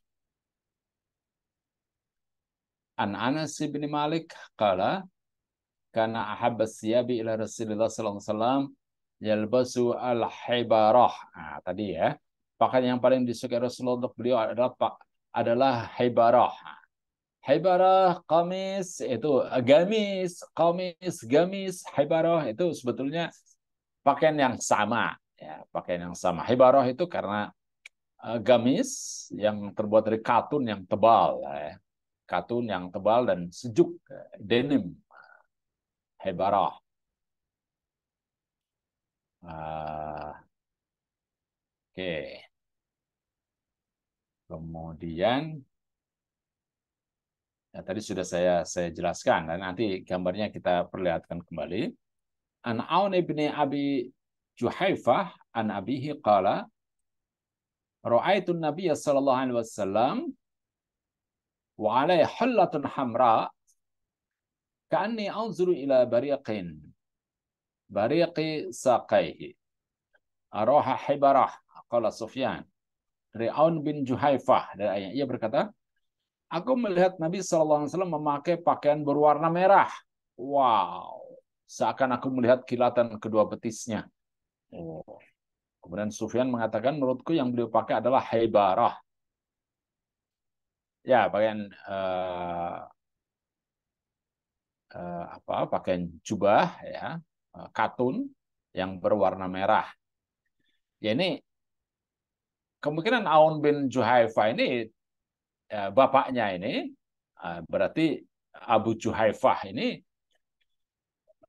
An Anas bin Malik qala kana ahabba siyabi ila Rasulullah sallallahu alaihi wasallam yalbasu al-hibarah. Nah, tadi ya. Pakaian yang paling disukai Rasulullah untuk beliau adalah hibarah. Hibarah, kamis, itu gamis, kamis, gamis, hibarah itu sebetulnya pakaian yang sama. Ya, pakaian yang sama. Hibarah itu karena gamis yang terbuat dari katun yang tebal. Ya. Katun yang tebal dan sejuk. Denim. Hibarah. Oke. Kemudian ya, tadi sudah saya jelaskan dan nanti gambarnya kita perlihatkan kembali. An Aun ibni Abi Juhaifah an abihi qala ra'aitu an-nabiy sallallahu alaihi wasallam wa alaihi hullatun hamra ka'anni anzuru ila bariqi saqaihi araha hibarah qala Sufyan dari Aun bin Juhaifah dari ayah ia berkata, aku melihat Nabi sallallahu alaihi wasallam memakai pakaian berwarna merah. Wow, seakan aku melihat kilatan kedua betisnya. Oh. Kemudian Sufyan mengatakan, menurutku yang beliau pakai adalah hibarah. Ya, pakaian pakaian jubah ya, katun yang berwarna merah. Ya ini kemungkinan Aun bin Juhaifah ini bapaknya ini berarti Abu Juhaifah ini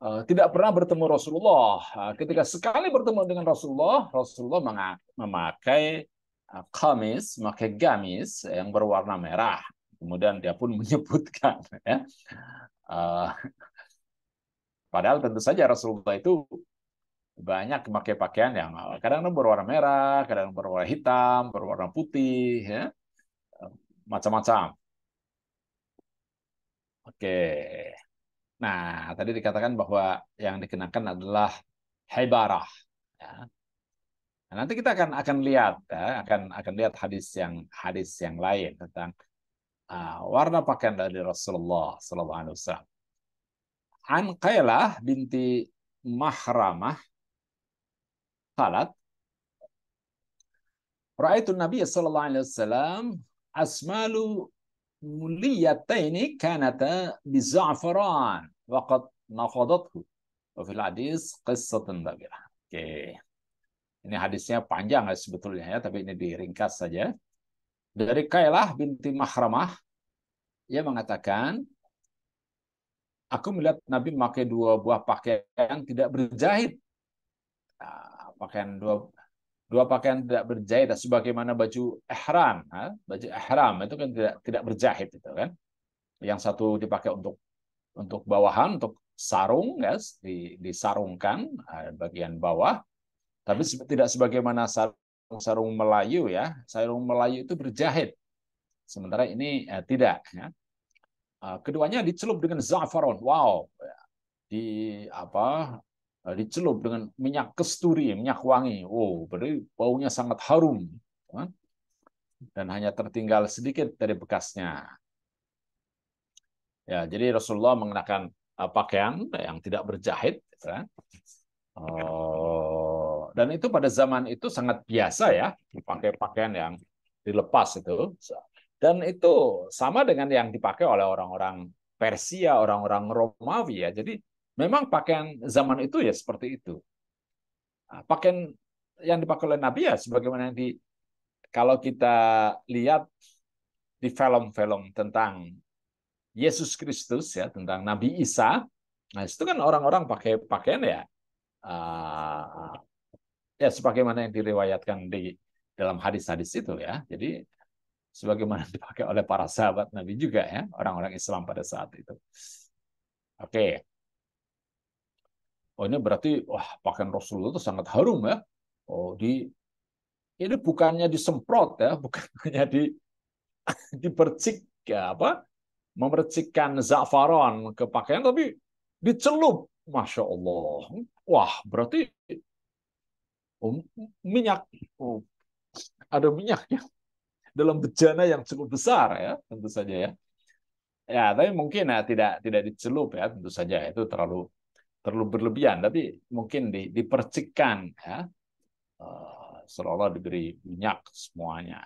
tidak pernah bertemu Rasulullah. Ketika sekali bertemu dengan Rasulullah, Rasulullah memakai kamis, memakai gamis yang berwarna merah. Kemudian dia pun menyebutkan, ya, padahal tentu saja Rasulullah itu banyak memakai pakaian yang kadang berwarna merah, kadang berwarna hitam, berwarna putih, ya, macam-macam. Oke. Nah, tadi dikatakan bahwa yang dikenakan adalah hibarah. Ya. Nah, nanti kita akan lihat, ya, akan lihat hadis yang lain tentang warna pakaian dari Rasulullah Sallallahu Alaihi Wasallam. An Qailah binti Mahramah qalat Ra'aitu Nabi Sallallahu Alaihi Wasallam asmalu muliyataini kanata biza'faran waqad nafadathu wa fil hadis qissatun dabirah. Oke. Ini hadisnya panjang sebetulnya ya, tapi ini diringkas saja. Dari Kailah binti Mahramah, ia mengatakan, aku melihat Nabi memakai dua buah pakaian tidak berjahit. Dua pakaian tidak berjahit, sebagaimana baju ihram. Baju ihram itu kan tidak berjahit, itu kan. Yang satu dipakai untuk bawahan, untuk sarung, guys, disarungkan bagian bawah. Tapi tidak sebagaimana sarung Melayu ya. Sarung Melayu itu berjahit. Sementara ini tidak. Ya. Keduanya dicelup dengan zafaron. Wow, di apa? Dicelup dengan minyak kesturi, minyak wangi. Oh, berarti baunya sangat harum. Dan hanya tertinggal sedikit dari bekasnya. Ya, jadi Rasulullah mengenakan pakaian yang tidak berjahit. Ya. Dan itu pada zaman itu sangat biasa ya, dipakai pakaian yang dilepas itu. Dan itu sama dengan yang dipakai oleh orang-orang Persia, orang-orang Romawi ya. Jadi memang pakaian zaman itu ya seperti itu. Nah, pakaian yang dipakai oleh Nabi ya sebagaimana yang kalau kita lihat di film-film tentang Yesus Kristus ya, tentang Nabi Isa, nah itu kan orang-orang pakai pakaian ya ya sebagaimana yang diriwayatkan di dalam hadis-hadis itu ya. Jadi sebagaimana dipakai oleh para sahabat Nabi juga ya, orang-orang Islam pada saat itu. Oke. Oh ini berarti wah pakaian Rasulullah itu sangat harum ya. Oh ini bukannya disemprot ya, bukannya dipercik ya apa? Memercikkan zafaran ke pakaian tapi dicelup. Masya Allah. Wah, berarti minyak. Oh, ada minyaknya dalam bejana yang cukup besar ya, tentu saja ya. Ya, tapi mungkin ya tidak dicelup ya, tentu saja itu terlalu berlebihan, tapi mungkin dipercikkan ya, seolah-olah diberi minyak semuanya.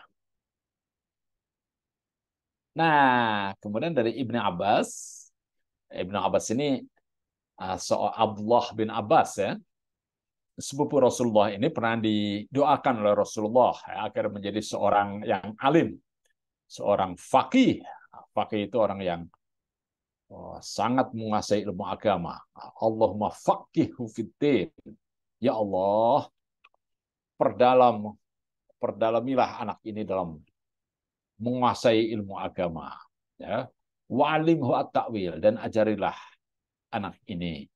Nah, kemudian dari Ibnu Abbas ini soal Abdullah bin Abbas ya, sepupu Rasulullah ini pernah didoakan oleh Rasulullah ya, agar menjadi seorang yang alim, seorang faqih. Faqih itu orang yang sangat menguasai ilmu agama. Allahumma faqihhu fiddin. Ya Allah, perdalamilah anak ini dalam menguasai ilmu agama. Ya. Wa'alimhu at-ta'wil, dan ajarilah anak ini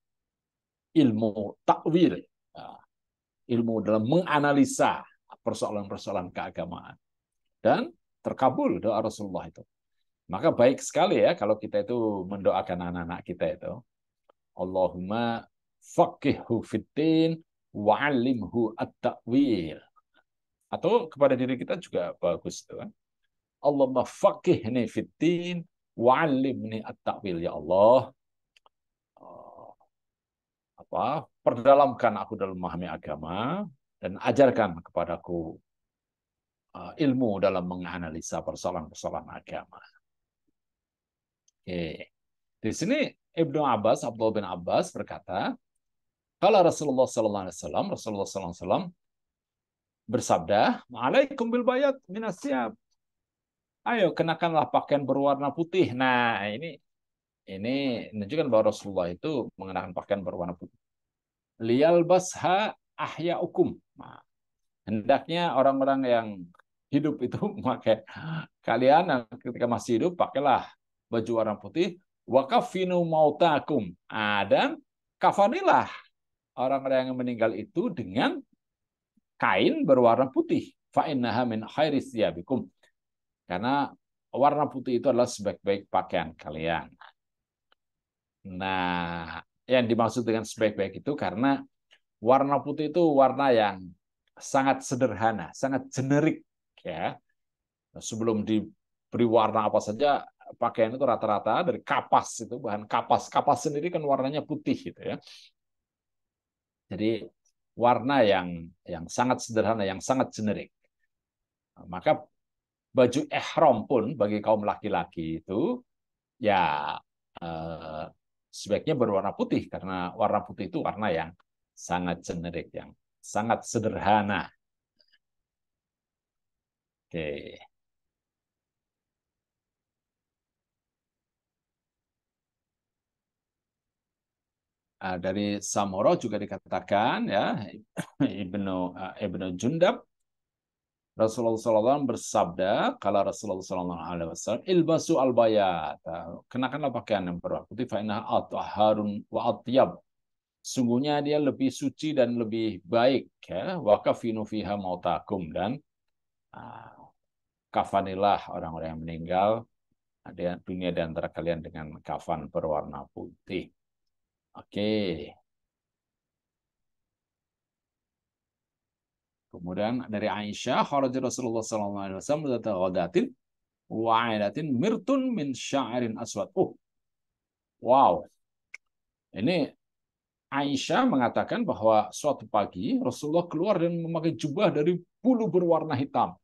ilmu takwil, ya. Ilmu dalam menganalisa persoalan-persoalan keagamaan. Dan terkabul doa Rasulullah itu. Maka baik sekali ya kalau kita itu mendoakan anak-anak kita itu. Allahumma faqihhu fiddin wa'allimhu at-ta'wil. Atau kepada diri kita juga bagus itu kan. Allahumma faqihni fiddin wa'allimni at-ta'wil. Ya Allah, perdalamkan aku dalam memahami agama dan ajarkan kepadaku ilmu dalam menganalisa persoalan-persoalan agama. Oke. Di sini Abdullah bin Abbas berkata, kalau Rasulullah SAW bersabda, "Alaikum bil bayat minas syiyab." Ayo kenakanlah pakaian berwarna putih. Nah, ini menunjukkan bahwa Rasulullah itu mengenakan pakaian berwarna putih. Liyal basha ahya'ukum. Nah, hendaknya orang-orang yang hidup itu memakai, kalian ketika masih hidup pakailah baju warna putih. Wa kafinu mautakum. Dan kafanilah orang-orang yang meninggal itu dengan kain berwarna putih. Fa innaha min khairis thiyabikum. Karena warna putih itu adalah sebaik-baik pakaian kalian. Nah, yang dimaksud dengan sebaik-baik itu karena warna putih itu warna yang sangat sederhana, sangat generik ya. Sebelum diberi warna apa saja, pakaian itu rata-rata dari kapas, itu bahan kapas. Kapas sendiri kan warnanya putih gitu ya. Jadi warna yang sangat sederhana, yang sangat generik. Maka baju ihram pun bagi kaum laki-laki itu ya sebaiknya berwarna putih karena warna putih itu warna yang sangat generik, yang sangat sederhana. Oke. Dari Samuro juga dikatakan ya, Ibnu Jundab, Rasulullah SAW bersabda, kalau Rasulullah SAW, ilbasu al-bayat, kenakanlah pakaian yang berwarna putih, fa innaha atharun wa atyab, sungguhnya dia lebih suci dan lebih baik, ya. Wa kafinu fiha mautakum, dan kafanilah orang-orang yang meninggal di dunia di antara kalian dengan kafan berwarna putih. Oke. Kemudian dari Aisyah, kharaja Rasulullah sallallahu alaihi wasallam dzata ghadatin wa 'aidatin mirtun min sya'rin aswad. Oh, wow. Ini Aisyah mengatakan bahwa suatu pagi Rasulullah keluar dan memakai jubah dari bulu berwarna hitam.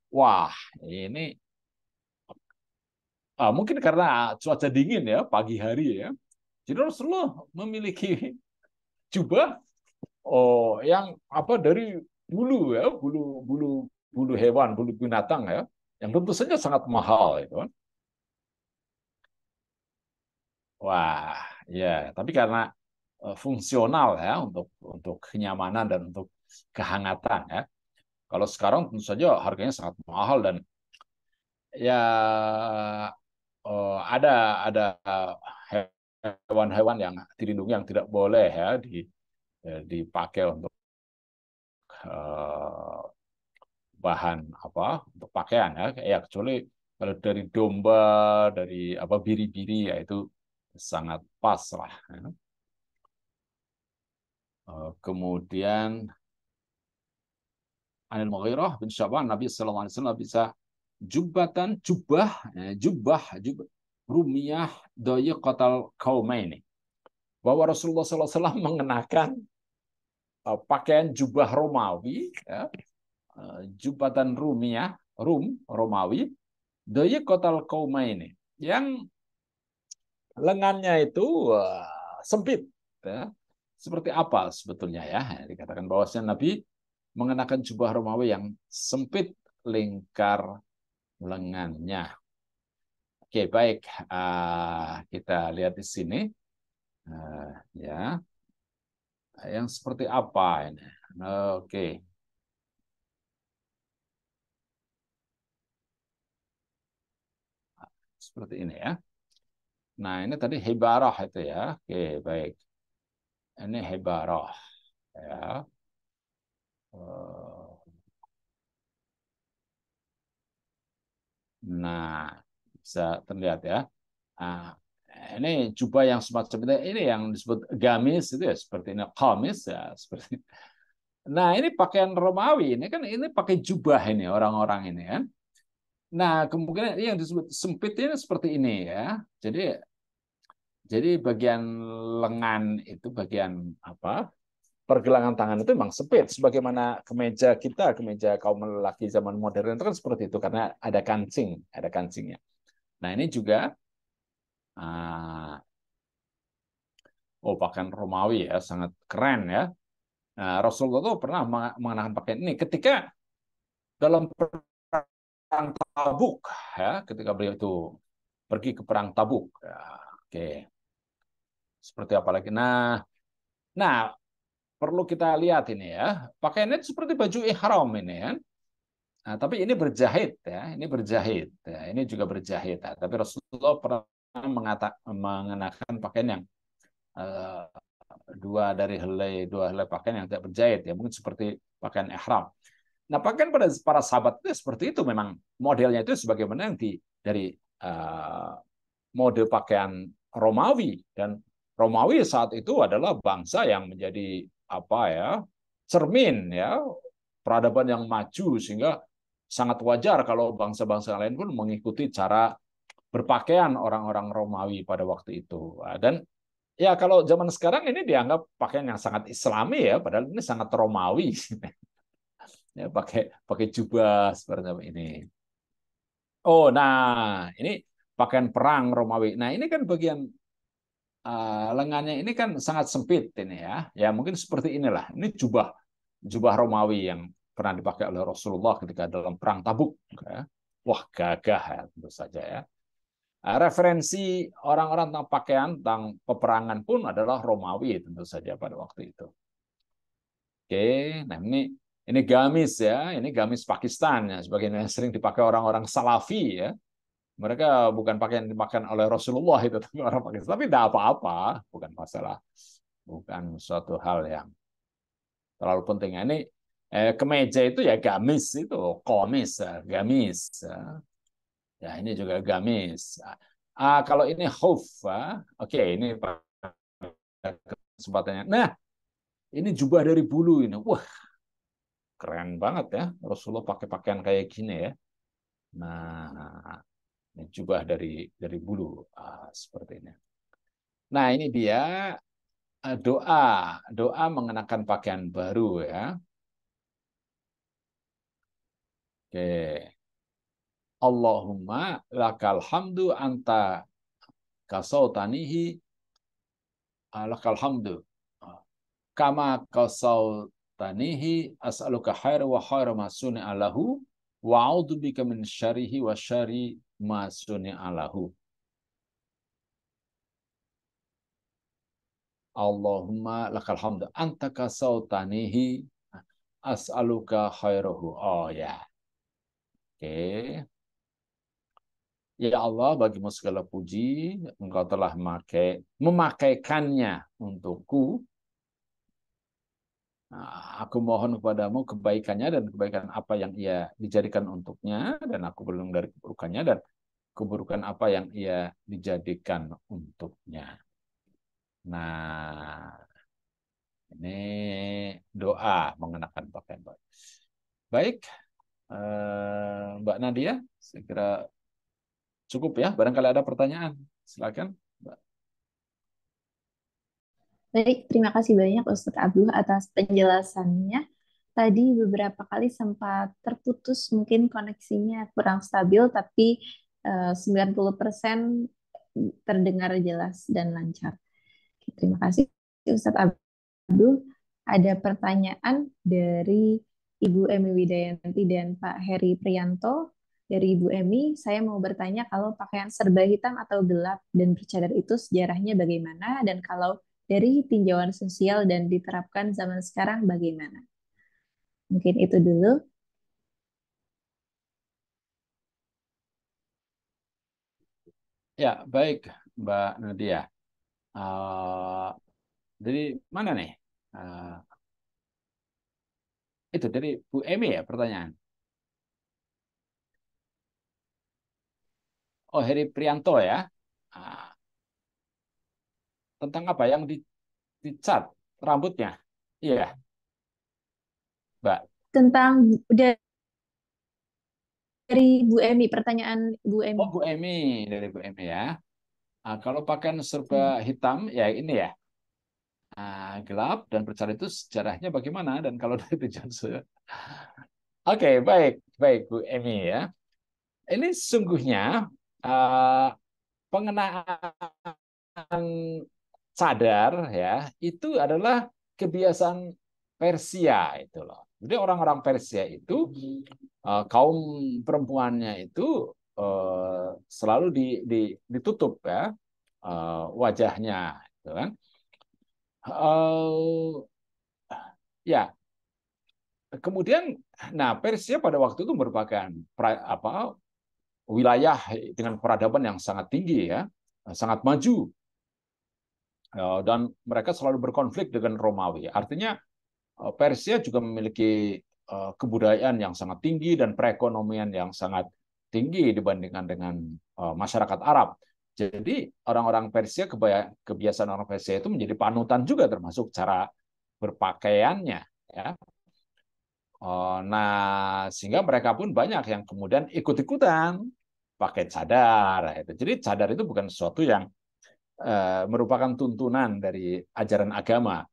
Wah, ini mungkin karena cuaca dingin ya, pagi hari ya. Jadi Rasulullah memiliki jubah yang apa dari bulu ya, bulu bulu bulu hewan, bulu binatang ya, yang tentu saja sangat mahal itu kan. Wah, ya, tapi karena fungsional ya, untuk kenyamanan dan untuk kehangatan ya. Kalau sekarang tentu saja harganya sangat mahal, dan ya ada hewan-hewan yang dilindungi yang tidak boleh ya dipakai untuk eh, bahan apa untuk pakaian ya, kecuali kalau dari domba, dari apa biri-biri, ya itu sangat pas lah ya. Kemudian Anil Mughirah bin Syabban, Nabi sallallahu alaihi wasallam bisa jubah rumiyah dayiqatal qaumaini, bahwa Rasulullah sallallahu alaihi wasallam mengenakan pakaian jubah Romawi ya, jubatan rumiyah Romawi dayiqatal qaumaini, yang lengannya itu sempit ya. Seperti apa sebetulnya ya? Dikatakan bahwasanya Nabi mengenakan jubah Romawi yang sempit lingkar lengannya. Oke, baik. Kita lihat di sini. Ya, yang seperti apa ini? Oke. Seperti ini ya. Nah, ini tadi hibarah itu ya. Oke, baik. Ini hibarah ya. Nah, bisa terlihat ya. Nah, ini jubah yang semacam ini yang disebut gamis itu ya, seperti ini, qamis ya, seperti. Nah, ini pakaian Romawi, ini kan ini pakai jubah ini orang-orang ini kan. Nah, kemungkinan yang disebut sempit ini seperti ini ya. Jadi bagian lengan itu, bagian apa? Pergelangan tangan itu memang sempit, sebagaimana kemeja kita, kemeja kaum lelaki zaman modern itu kan seperti itu karena ada kancingnya. Nah, ini juga pakaian Romawi ya, sangat keren ya. Nah, Rasulullah itu pernah mengenakan pakaian ini ketika dalam perang Tabuk ya, ketika beliau itu pergi ke perang Tabuk. Ya, oke. Seperti apa lagi? Nah, perlu kita lihat ini ya. Pakaiannya seperti baju ihram ini ya. Nah, tapi ini berjahit ya, ini berjahit. Ya, ini juga berjahit. Ya. Tapi Rasulullah pernah mengenakan pakaian yang uh, dua helai pakaian yang tidak berjahit ya, mungkin seperti pakaian ihram. Nah, pakaian pada para sahabat itu seperti itu, memang modelnya itu sebagaimana yang dari model pakaian Romawi, dan Romawi saat itu adalah bangsa yang menjadi apa ya, cermin ya, peradaban yang maju, sehingga sangat wajar kalau bangsa-bangsa lain pun mengikuti cara berpakaian orang-orang Romawi pada waktu itu. Dan ya kalau zaman sekarang ini dianggap pakaian yang sangat Islami ya, padahal ini sangat Romawi. Ya, pakai jubah seperti ini. Oh, nah ini pakaian perang Romawi. Nah, ini kan bagian lengannya ini kan sangat sempit ini ya. Ya mungkin seperti inilah. Ini jubah Romawi yang pernah dipakai oleh Rasulullah ketika dalam perang Tabuk. Ya. Wah, gagah ya, tentu saja ya. Referensi orang-orang tentang pakaian, tentang peperangan pun adalah Romawi tentu saja pada waktu itu. Oke, nah ini gamis ya, ini gamis Pakistan ya, sebagaimana yang sering dipakai orang-orang Salafi ya. Mereka bukan pakaian dipakai oleh Rasulullah itu, tapi orang Pakistan. Tapi tidak apa-apa, bukan masalah. bukan suatu hal yang terlalu penting. Ini kemeja itu ya gamis itu, komis, gamis. Ya ini juga gamis. Kalau ini khuf, oke ini kesempatannya. Nah, ini jubah dari bulu ini. Wah, keren banget ya. Rasulullah pakai pakaian kayak gini ya. Nah, ini jubah dari bulu seperti ini. Nah, ini dia doa, doa mengenakan pakaian baru ya. Oke. Allahumma lakal hamdu anta kasautanihi lakal hamdu kama kasautanihi as'aluka khair wa khair ma alahu wa a'udzu bika min syarrihi wa syarri ma alahu. Allahumma lakal hamdu anta kasautanihi as'aluka khairahu. Oh ya. Oke. Ya Allah, bagimu segala puji, Engkau telah memakaikannya untukku. Nah, aku mohon kepadamu kebaikannya dan kebaikan apa yang ia dijadikan untuknya, dan aku berlindung dari keburukannya dan keburukan apa yang ia dijadikan untuknya. Nah, ini doa mengenakan pakaian baik. Baik, Mbak Nadia, saya kira cukup ya. Barangkali ada pertanyaan, silakan. Baik, terima kasih banyak Ustadz Abduh atas penjelasannya. Tadi beberapa kali sempat terputus, mungkin koneksinya kurang stabil, tapi 90% terdengar jelas dan lancar. Oke, terima kasih Ustadz Abduh. Ada pertanyaan dari Ibu Emi Widayanti dan Pak Heri Prianto. Dari Ibu Emi, saya mau bertanya kalau pakaian serba hitam atau gelap dan bercadar itu sejarahnya bagaimana, dan kalau dari tinjauan sosial dan diterapkan zaman sekarang bagaimana? Mungkin itu dulu. Ya, baik, Mbak Nadia. Uh, dari mana nih? Uh, itu dari Bu Emi ya pertanyaan. Oh, Heri Prianto ya. Ah, tentang apa yang dicat rambutnya? Iya, Mbak. Tentang dari Bu Emi, pertanyaan Bu Oh, Emi. Bu Emi dari Bu Emi ya. Kalau pakaian serba Ya. hitam ya ini ya. Gelap dan bercadar itu sejarahnya bagaimana dan kalau dari tujuan saya. Oke, baik, baik Bu Emi ya. Ini sungguhnya uh, pengenaan cadar ya itu adalah kebiasaan Persia itu loh. Jadi orang-orang Persia itu kaum perempuannya itu selalu ditutup ya wajahnya, gitu kan. Uh, ya, kemudian, nah Persia pada waktu itu merupakan wilayah dengan peradaban yang sangat tinggi ya, sangat maju. Dan mereka selalu berkonflik dengan Romawi. Artinya Persia juga memiliki kebudayaan yang sangat tinggi dan perekonomian yang sangat tinggi dibandingkan dengan masyarakat Arab. Jadi orang-orang Persia, kebiasaan orang Persia itu menjadi panutan juga termasuk cara berpakaiannya. Ya. Nah, sehingga mereka pun banyak yang kemudian ikut-ikutan pakai cadar. Jadi cadar itu bukan sesuatu yang merupakan tuntunan dari ajaran agama.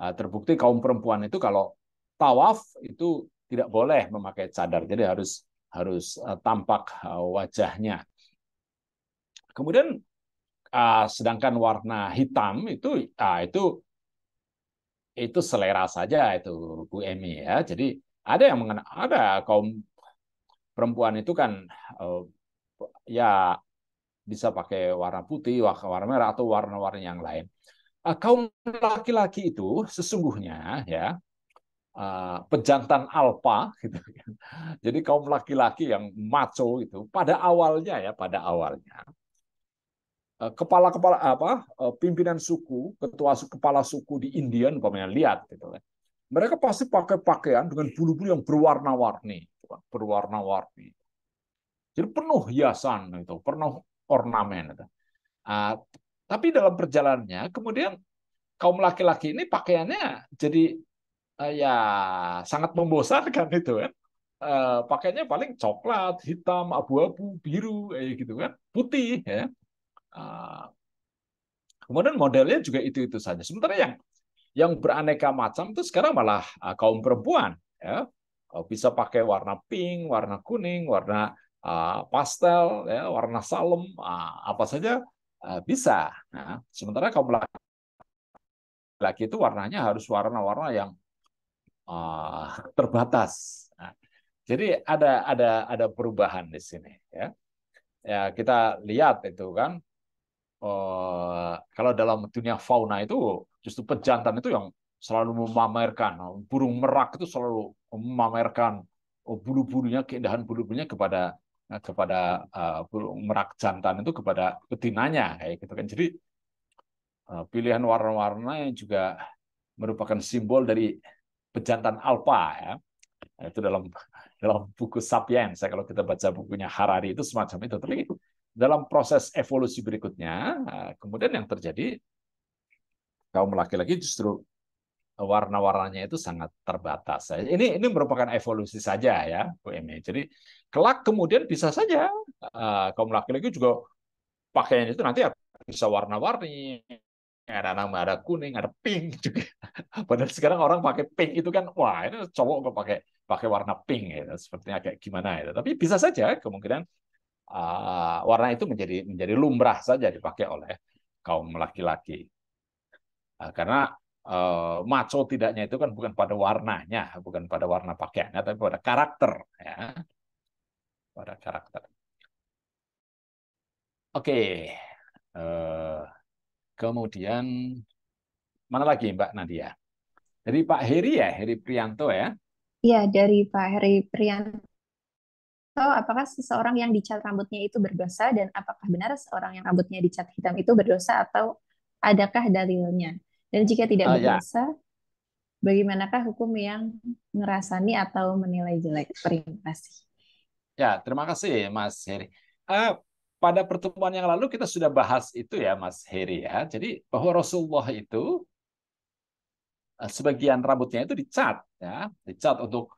Terbukti kaum perempuan itu kalau tawaf itu tidak boleh memakai cadar, jadi harus harus tampak wajahnya. Kemudian sedangkan warna hitam itu selera saja itu Bu Emi ya. Jadi ada kaum perempuan itu kan ya bisa pakai warna putih, warna merah atau warna-warna yang lain. Kaum laki-laki itu sesungguhnya ya pejantan alfa gitu kan. Jadi kaum laki-laki yang macho itu pada awalnya kepala-kepala pimpinan suku, kepala suku di India, umpamanya lihat gitu kan. Mereka pasti pakai pakaian dengan bulu-bulu yang berwarna-warni, berwarna-warni. Jadi penuh hiasan itu, penuh ornamen itu. Uh, tapi dalam perjalanannya, kemudian kaum laki-laki ini pakaiannya jadi ya sangat membosankan itu kan. Pakaiannya paling coklat, hitam, abu-abu, biru, gitu kan, putih ya. Uh, Kemudian modelnya juga itu saja. Sementara yang beraneka macam itu sekarang malah kaum perempuan ya. Bisa pakai warna pink, warna kuning, warna pastel ya, warna salem, apa saja bisa. Nah, sementara kaum laki-laki itu warnanya harus warna-warna yang terbatas. Nah, jadi ada perubahan di sini ya. Ya kita lihat itu kan, kalau dalam dunia fauna itu justru pejantan itu yang selalu memamerkan, burung merak itu selalu memamerkan bulu-bulunya, keindahan bulu-bulunya kepada burung merak jantan itu kepada betinanya kayak gitu kan. Jadi pilihan warna-warna yang juga merupakan simbol dari pejantan alfa ya. Itu dalam dalam buku Sapiens, kalau kita baca bukunya Harari itu semacam itu. Tapi dalam proses evolusi berikutnya, kemudian yang terjadi, kaum laki-laki justru warna-warnanya itu sangat terbatas. Ini merupakan evolusi saja ya, Bu Emi. Jadi kelak kemudian bisa saja kaum laki-laki juga pakaian itu nanti bisa warna-warni, ada kuning, ada pink juga. Padahal sekarang orang pakai pink itu kan, wah ini cowok kok pakai pakai warna pink gitu, sepertinya kayak gimana itu. Tapi bisa saja kemungkinan warna itu menjadi lumrah saja dipakai oleh kaum laki-laki. Karena maco tidaknya itu kan bukan pada warnanya, bukan pada warna pakaiannya, tapi pada karakter ya, pada karakter. Oke. Kemudian mana lagi Mbak Nadia? Dari Pak Heri ya, Heri Prianto ya. Iya, dari Pak Heri Prianto, apakah seseorang yang dicat rambutnya itu berdosa dan apakah benar seorang yang rambutnya dicat hitam itu berdosa atau adakah dalilnya? Dan jika tidak Ya, berdosa, bagaimanakah hukum yang ngerasani atau menilai jelek? Terima kasih. ya, terima kasih Mas Heri. Eh, Pada pertemuan yang lalu kita sudah bahas itu ya Mas Heri ya. Jadi bahwa Rasulullah itu sebagian rambutnya itu dicat ya, dicat untuk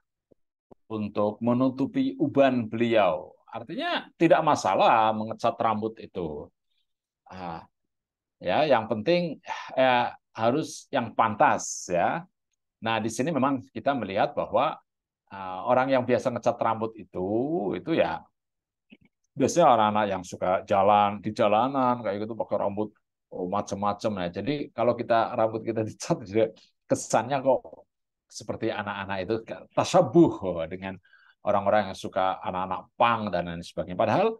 menutupi uban beliau. Artinya tidak masalah mengecat rambut itu. Ah, ya, yang penting harus yang pantas ya. Nah, di sini memang kita melihat bahwa orang yang biasa ngecat rambut itu ya biasanya orang-anak yang suka jalan di jalanan kayak gitu pakai rambut macam-macam ya. Jadi kalau rambut kita dicat juga kesannya kok seperti anak-anak itu tasabuh dengan orang-orang yang suka anak-anak punk dan lain sebagainya. Padahal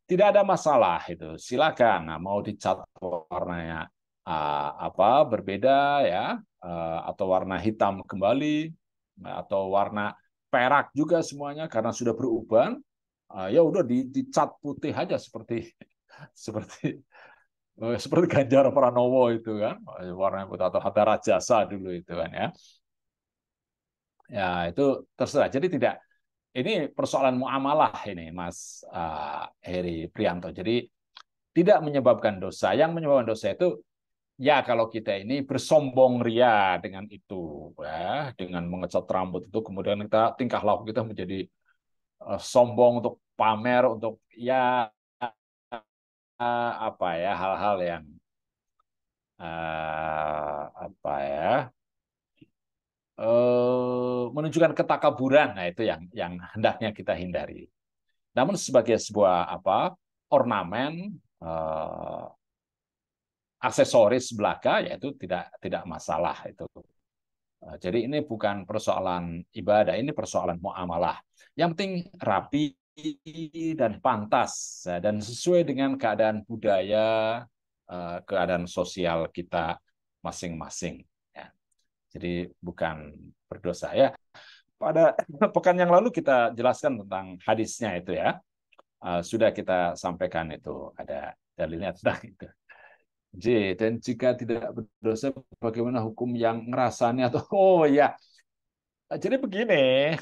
tidak ada masalah itu. Silakan. Nah, mau dicat warnanya apa berbeda ya, atau warna hitam kembali, atau warna perak juga semuanya karena sudah beruban. Ya udah dicat putih aja seperti seperti seperti Ganjar Pranowo itu kan, warna putih, atau Hatta Rajasa dulu itu kan ya. Ya itu terserah. Jadi tidak, ini persoalan muamalah ini Mas Heri Prianto. Jadi tidak menyebabkan dosa. Yang menyebabkan dosa itu ya kalau kita ini bersombong ria dengan itu ya, dengan mengecat rambut itu, kemudian tingkah laku kita menjadi sombong untuk pamer, untuk ya apa ya, hal-hal yang apa ya, menunjukkan ketakaburan. Nah itu yang hendaknya kita hindari. Namun sebagai sebuah apa ornamen, aksesoris belaka, yaitu tidak masalah itu. Jadi ini bukan persoalan ibadah, ini persoalan muamalah. Yang penting rapi dan pantas dan sesuai dengan keadaan budaya, keadaan sosial kita masing-masing. Ya. Jadi bukan berdosa ya. Pada pekan yang lalu kita jelaskan tentang hadisnya itu ya. Sudah kita sampaikan itu ada dalilnya tentang itu. J, dan jika tidak berdosa, bagaimana hukum yang ngerasani atau oh ya, jadi begini,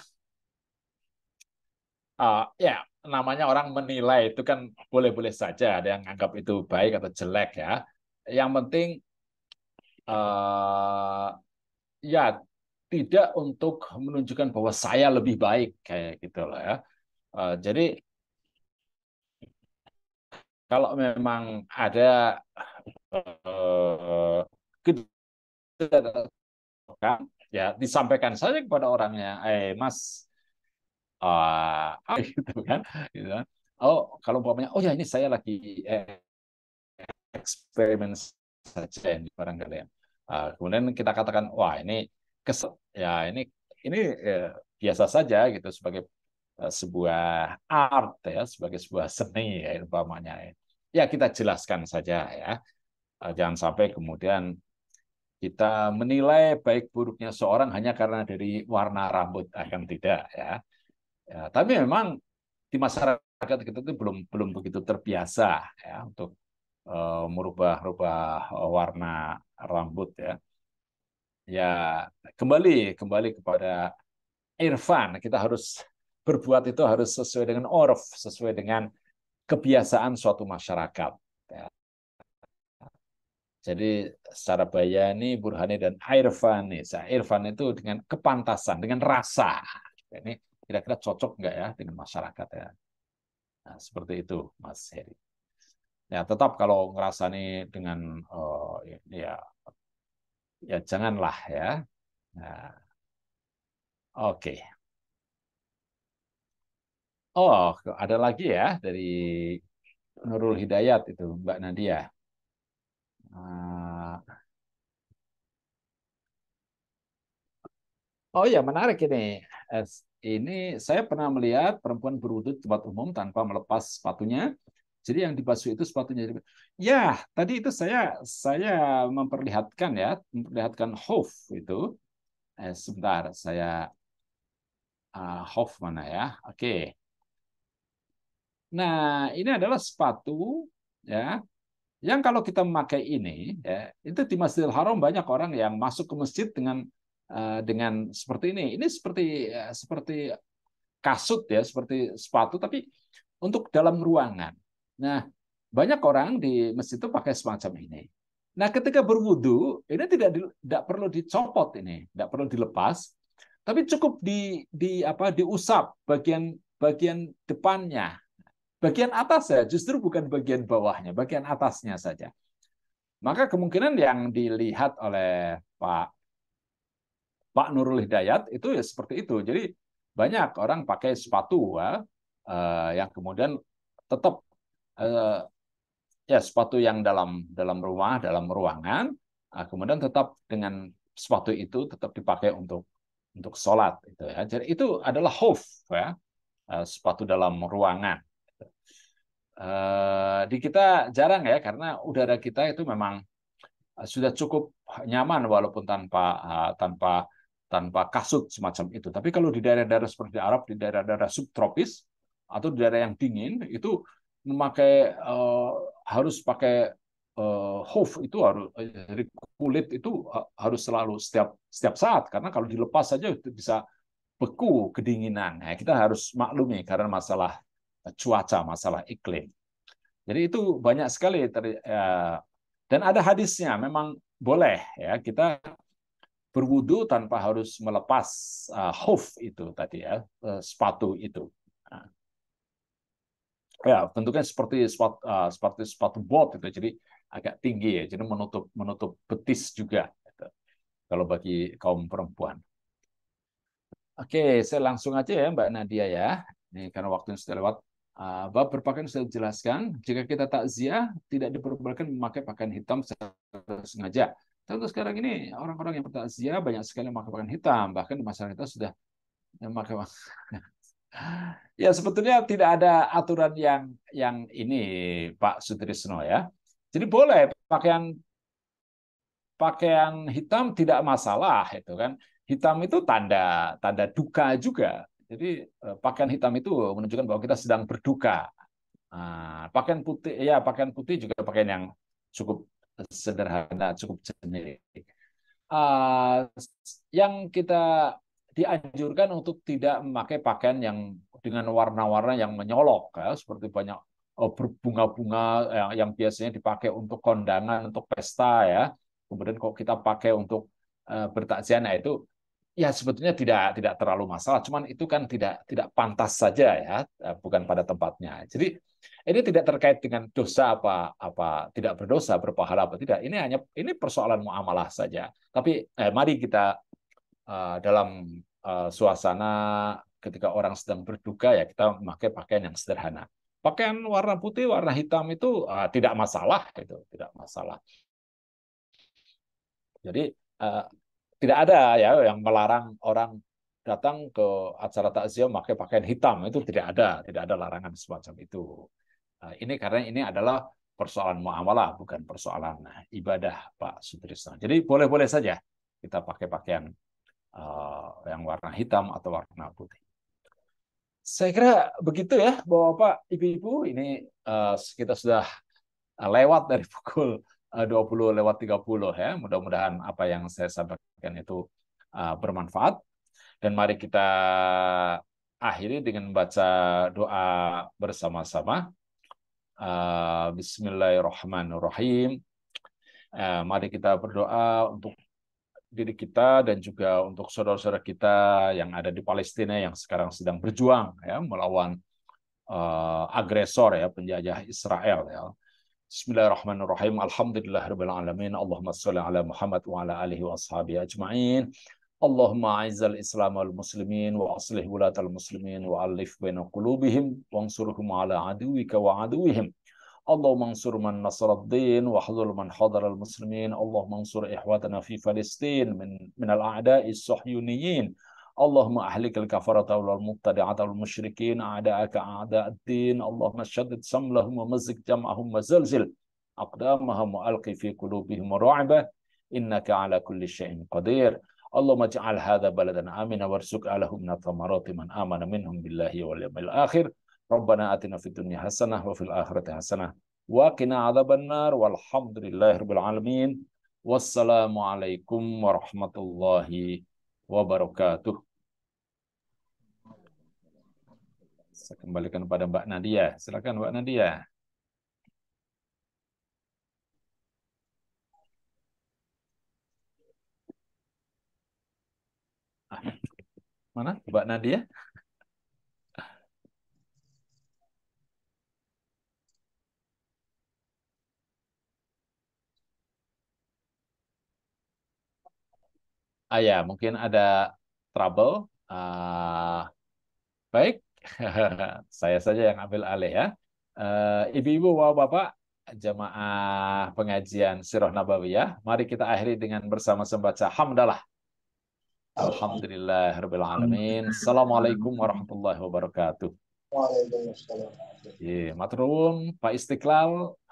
ya namanya orang menilai itu kan boleh-boleh saja, ada yang anggap itu baik atau jelek ya. Yang penting ya tidak untuk menunjukkan bahwa saya lebih baik kayak gitu loh ya. Jadi kalau memang ada eh, ya disampaikan saja kepada orangnya, Mas, gitu kan, gitu kan. Oh, kalau umpamanya, oh ya ini saya lagi eksperimen saja ini barangkali ya. Kemudian kita katakan, wah ini kesel, ya ini biasa saja gitu sebagai sebuah art ya, sebagai sebuah seni ya umpamanya. Ya kita jelaskan saja ya. Jangan sampai kemudian kita menilai baik buruknya seorang hanya karena dari warna rambut, akan tidak ya. Ya, tapi memang di masyarakat kita itu belum belum begitu terbiasa ya untuk merubah-rubah warna rambut ya. Ya kembali kepada irfan. Kita harus berbuat itu harus sesuai dengan orf, sesuai dengan kebiasaan suatu masyarakat. Ya. Jadi secara bayani, burhani dan irfani. Irfan itu dengan kepantasan, dengan rasa. Ini kira-kira cocok nggak ya dengan masyarakat ya? Nah, seperti itu, Mas Heri. Ya, tetap kalau ngerasani dengan ya ya janganlah ya. Nah, oke. Oh, ada lagi ya dari Nurul Hidayat itu, Mbak Nadia. Ah, oh ya, menarik ini. Ini saya pernah melihat perempuan berwudu di tempat umum tanpa melepas sepatunya. Jadi yang dibasuh itu sepatunya. Ya, tadi itu saya memperlihatkan ya, memperlihatkan Hof itu. Sebentar, saya Hof mana ya? Oke. Nah, ini adalah sepatu ya, yang kalau kita memakai ini ya, itu di Masjidil Haram banyak orang yang masuk ke masjid dengan seperti ini. Ini seperti kasut ya, seperti sepatu tapi untuk dalam ruangan. Nah, banyak orang di masjid itu pakai semacam ini. Nah, ketika berwudu, ini tidak perlu dicopot ini, tidak perlu dilepas, tapi cukup diusap bagian bagian depannya. Bagian atas ya, justru bukan bagian bawahnya, bagian atasnya saja. Maka kemungkinan yang dilihat oleh Pak Nurul Hidayat itu ya seperti itu. Jadi banyak orang pakai sepatu ya, yang kemudian tetap eh, ya sepatu yang dalam rumah, dalam ruangan, kemudian tetap dengan sepatu itu tetap dipakai untuk sholat itu ya. Jadi itu adalah khuf ya, sepatu dalam ruangan. Di kita jarang ya karena udara kita itu memang sudah cukup nyaman walaupun tanpa tanpa kasut semacam itu. Tapi kalau di daerah-daerah seperti Arab, di daerah-daerah subtropis atau di daerah yang dingin itu memakai harus pakai hoof itu harus dari kulit itu harus selalu setiap saat karena kalau dilepas saja itu bisa beku kedinginan. Nah, kita harus maklumi karena masalah cuaca, masalah iklim. Jadi itu banyak sekali dan ada hadisnya memang boleh ya kita berwudu tanpa harus melepas hoof itu tadi ya, sepatu itu. Nah, ya bentuknya seperti sepatu bot itu jadi agak tinggi ya, jadi menutup betis juga gitu, kalau bagi kaum perempuan. Oke, saya langsung aja ya Mbak Nadia ya. Ini karena waktunya sudah lewat. Bab berpakaian sudah dijelaskan. Jika kita takziah, tidak diperbolehkan memakai pakaian hitam secara sengaja. Contoh sekarang ini orang-orang yang bertakziah banyak sekali memakai pakaian hitam. Bahkan di masyarakat kita sudah memakai. Ya sebetulnya tidak ada aturan yang ini Pak Sutrisno ya. Jadi boleh pakaian pakaian hitam tidak masalah itu kan. Hitam itu tanda tanda duka juga. Jadi pakaian hitam itu menunjukkan bahwa kita sedang berduka. Pakaian putih, ya pakaian putih juga pakaian yang cukup sederhana, cukup generik. Uh, yang kita dianjurkan untuk tidak memakai pakaian yang dengan warna-warna yang menyolok, ya, seperti banyak berbunga-bunga yang biasanya dipakai untuk kondangan, untuk pesta, ya. Kemudian kok kita pakai untuk bertakziah, nah itu ya sebetulnya tidak terlalu masalah, cuman itu kan tidak pantas saja, ya, bukan pada tempatnya. Jadi ini tidak terkait dengan dosa apa tidak berdosa, berpahala apa tidak. Ini persoalan muamalah saja. Tapi mari kita dalam suasana ketika orang sedang berduka, ya kita memakai pakaian yang sederhana. Pakaian warna putih, warna hitam itu tidak masalah, itu tidak masalah. Jadi uh, tidak ada ya yang melarang orang datang ke acara takziah memakai pakaian hitam, itu tidak ada larangan semacam itu. Ini karena ini adalah persoalan muamalah, bukan persoalan ibadah, Pak Sutrisno. Jadi boleh-boleh saja kita pakai pakaian yang warna hitam atau warna putih. Saya kira begitu ya, Bapak-bapak, Ibu-ibu. Ini kita sudah lewat dari pukul 20 lewat 30 ya. Mudah-mudahan apa yang saya sampaikan itu bermanfaat. Dan mari kita akhiri dengan membaca doa bersama-sama. Bismillahirrahmanirrahim. Mari kita berdoa untuk diri kita dan juga untuk saudara-saudara kita yang ada di Palestina yang sekarang sedang berjuang ya melawan agresor ya penjajah Israel ya. Bismillahirrahmanirrahim. Alhamdulillahirabbil alamin. Allahumma shalli ala Muhammad wa ala alihi wa ashabihi ajma'in. Allahumma a'izzal Islam wal muslimin wa aslih wulatal muslimin wa alif baina qulubihim wansurhum ala aduwika wa aduwihim. اللهم انصر من نصر الدين واحذر من حضر المسلمين اللهم انصر إخواتنا في فلسطين من الأعداء الصهيونيين اللهم أهلك الكفرة والمبتدعة والمشركين أعداءك أعداء الدين اللهم شدد سملهم ومزق جمعهم وزلزل أقدامهم وألقي في قلوبهم الرعب إنك على كل شيء قدير اللهم اجعل هذا بلدا آمنا وارزق أهله من الثمرات من آمن منهم بالله واليوم الآخر ربنا آتنا في الدنيا حسنة وفي الآخرة حسنة وقنا عذاب النار والحمد لله رب العالمين والسلام عليكم ورحمة الله wabarakatuh. Saya kembalikan kepada Mbak Nadia. Silakan Mbak Nadia. Mana Mbak Nadia? Ya, mungkin ada trouble. Baik, saya saja yang ambil alih ya. Ibu-ibu, bapak-bapak, jamaah pengajian Sirah Nabawiyah, mari kita akhiri dengan bersama-sama baca hamdalah. Alhamdulillahirabbil alamin. Assalamualaikum warahmatullahi wabarakatuh. Waalaikumsalam. Matur nuwun Pak Istiqlal.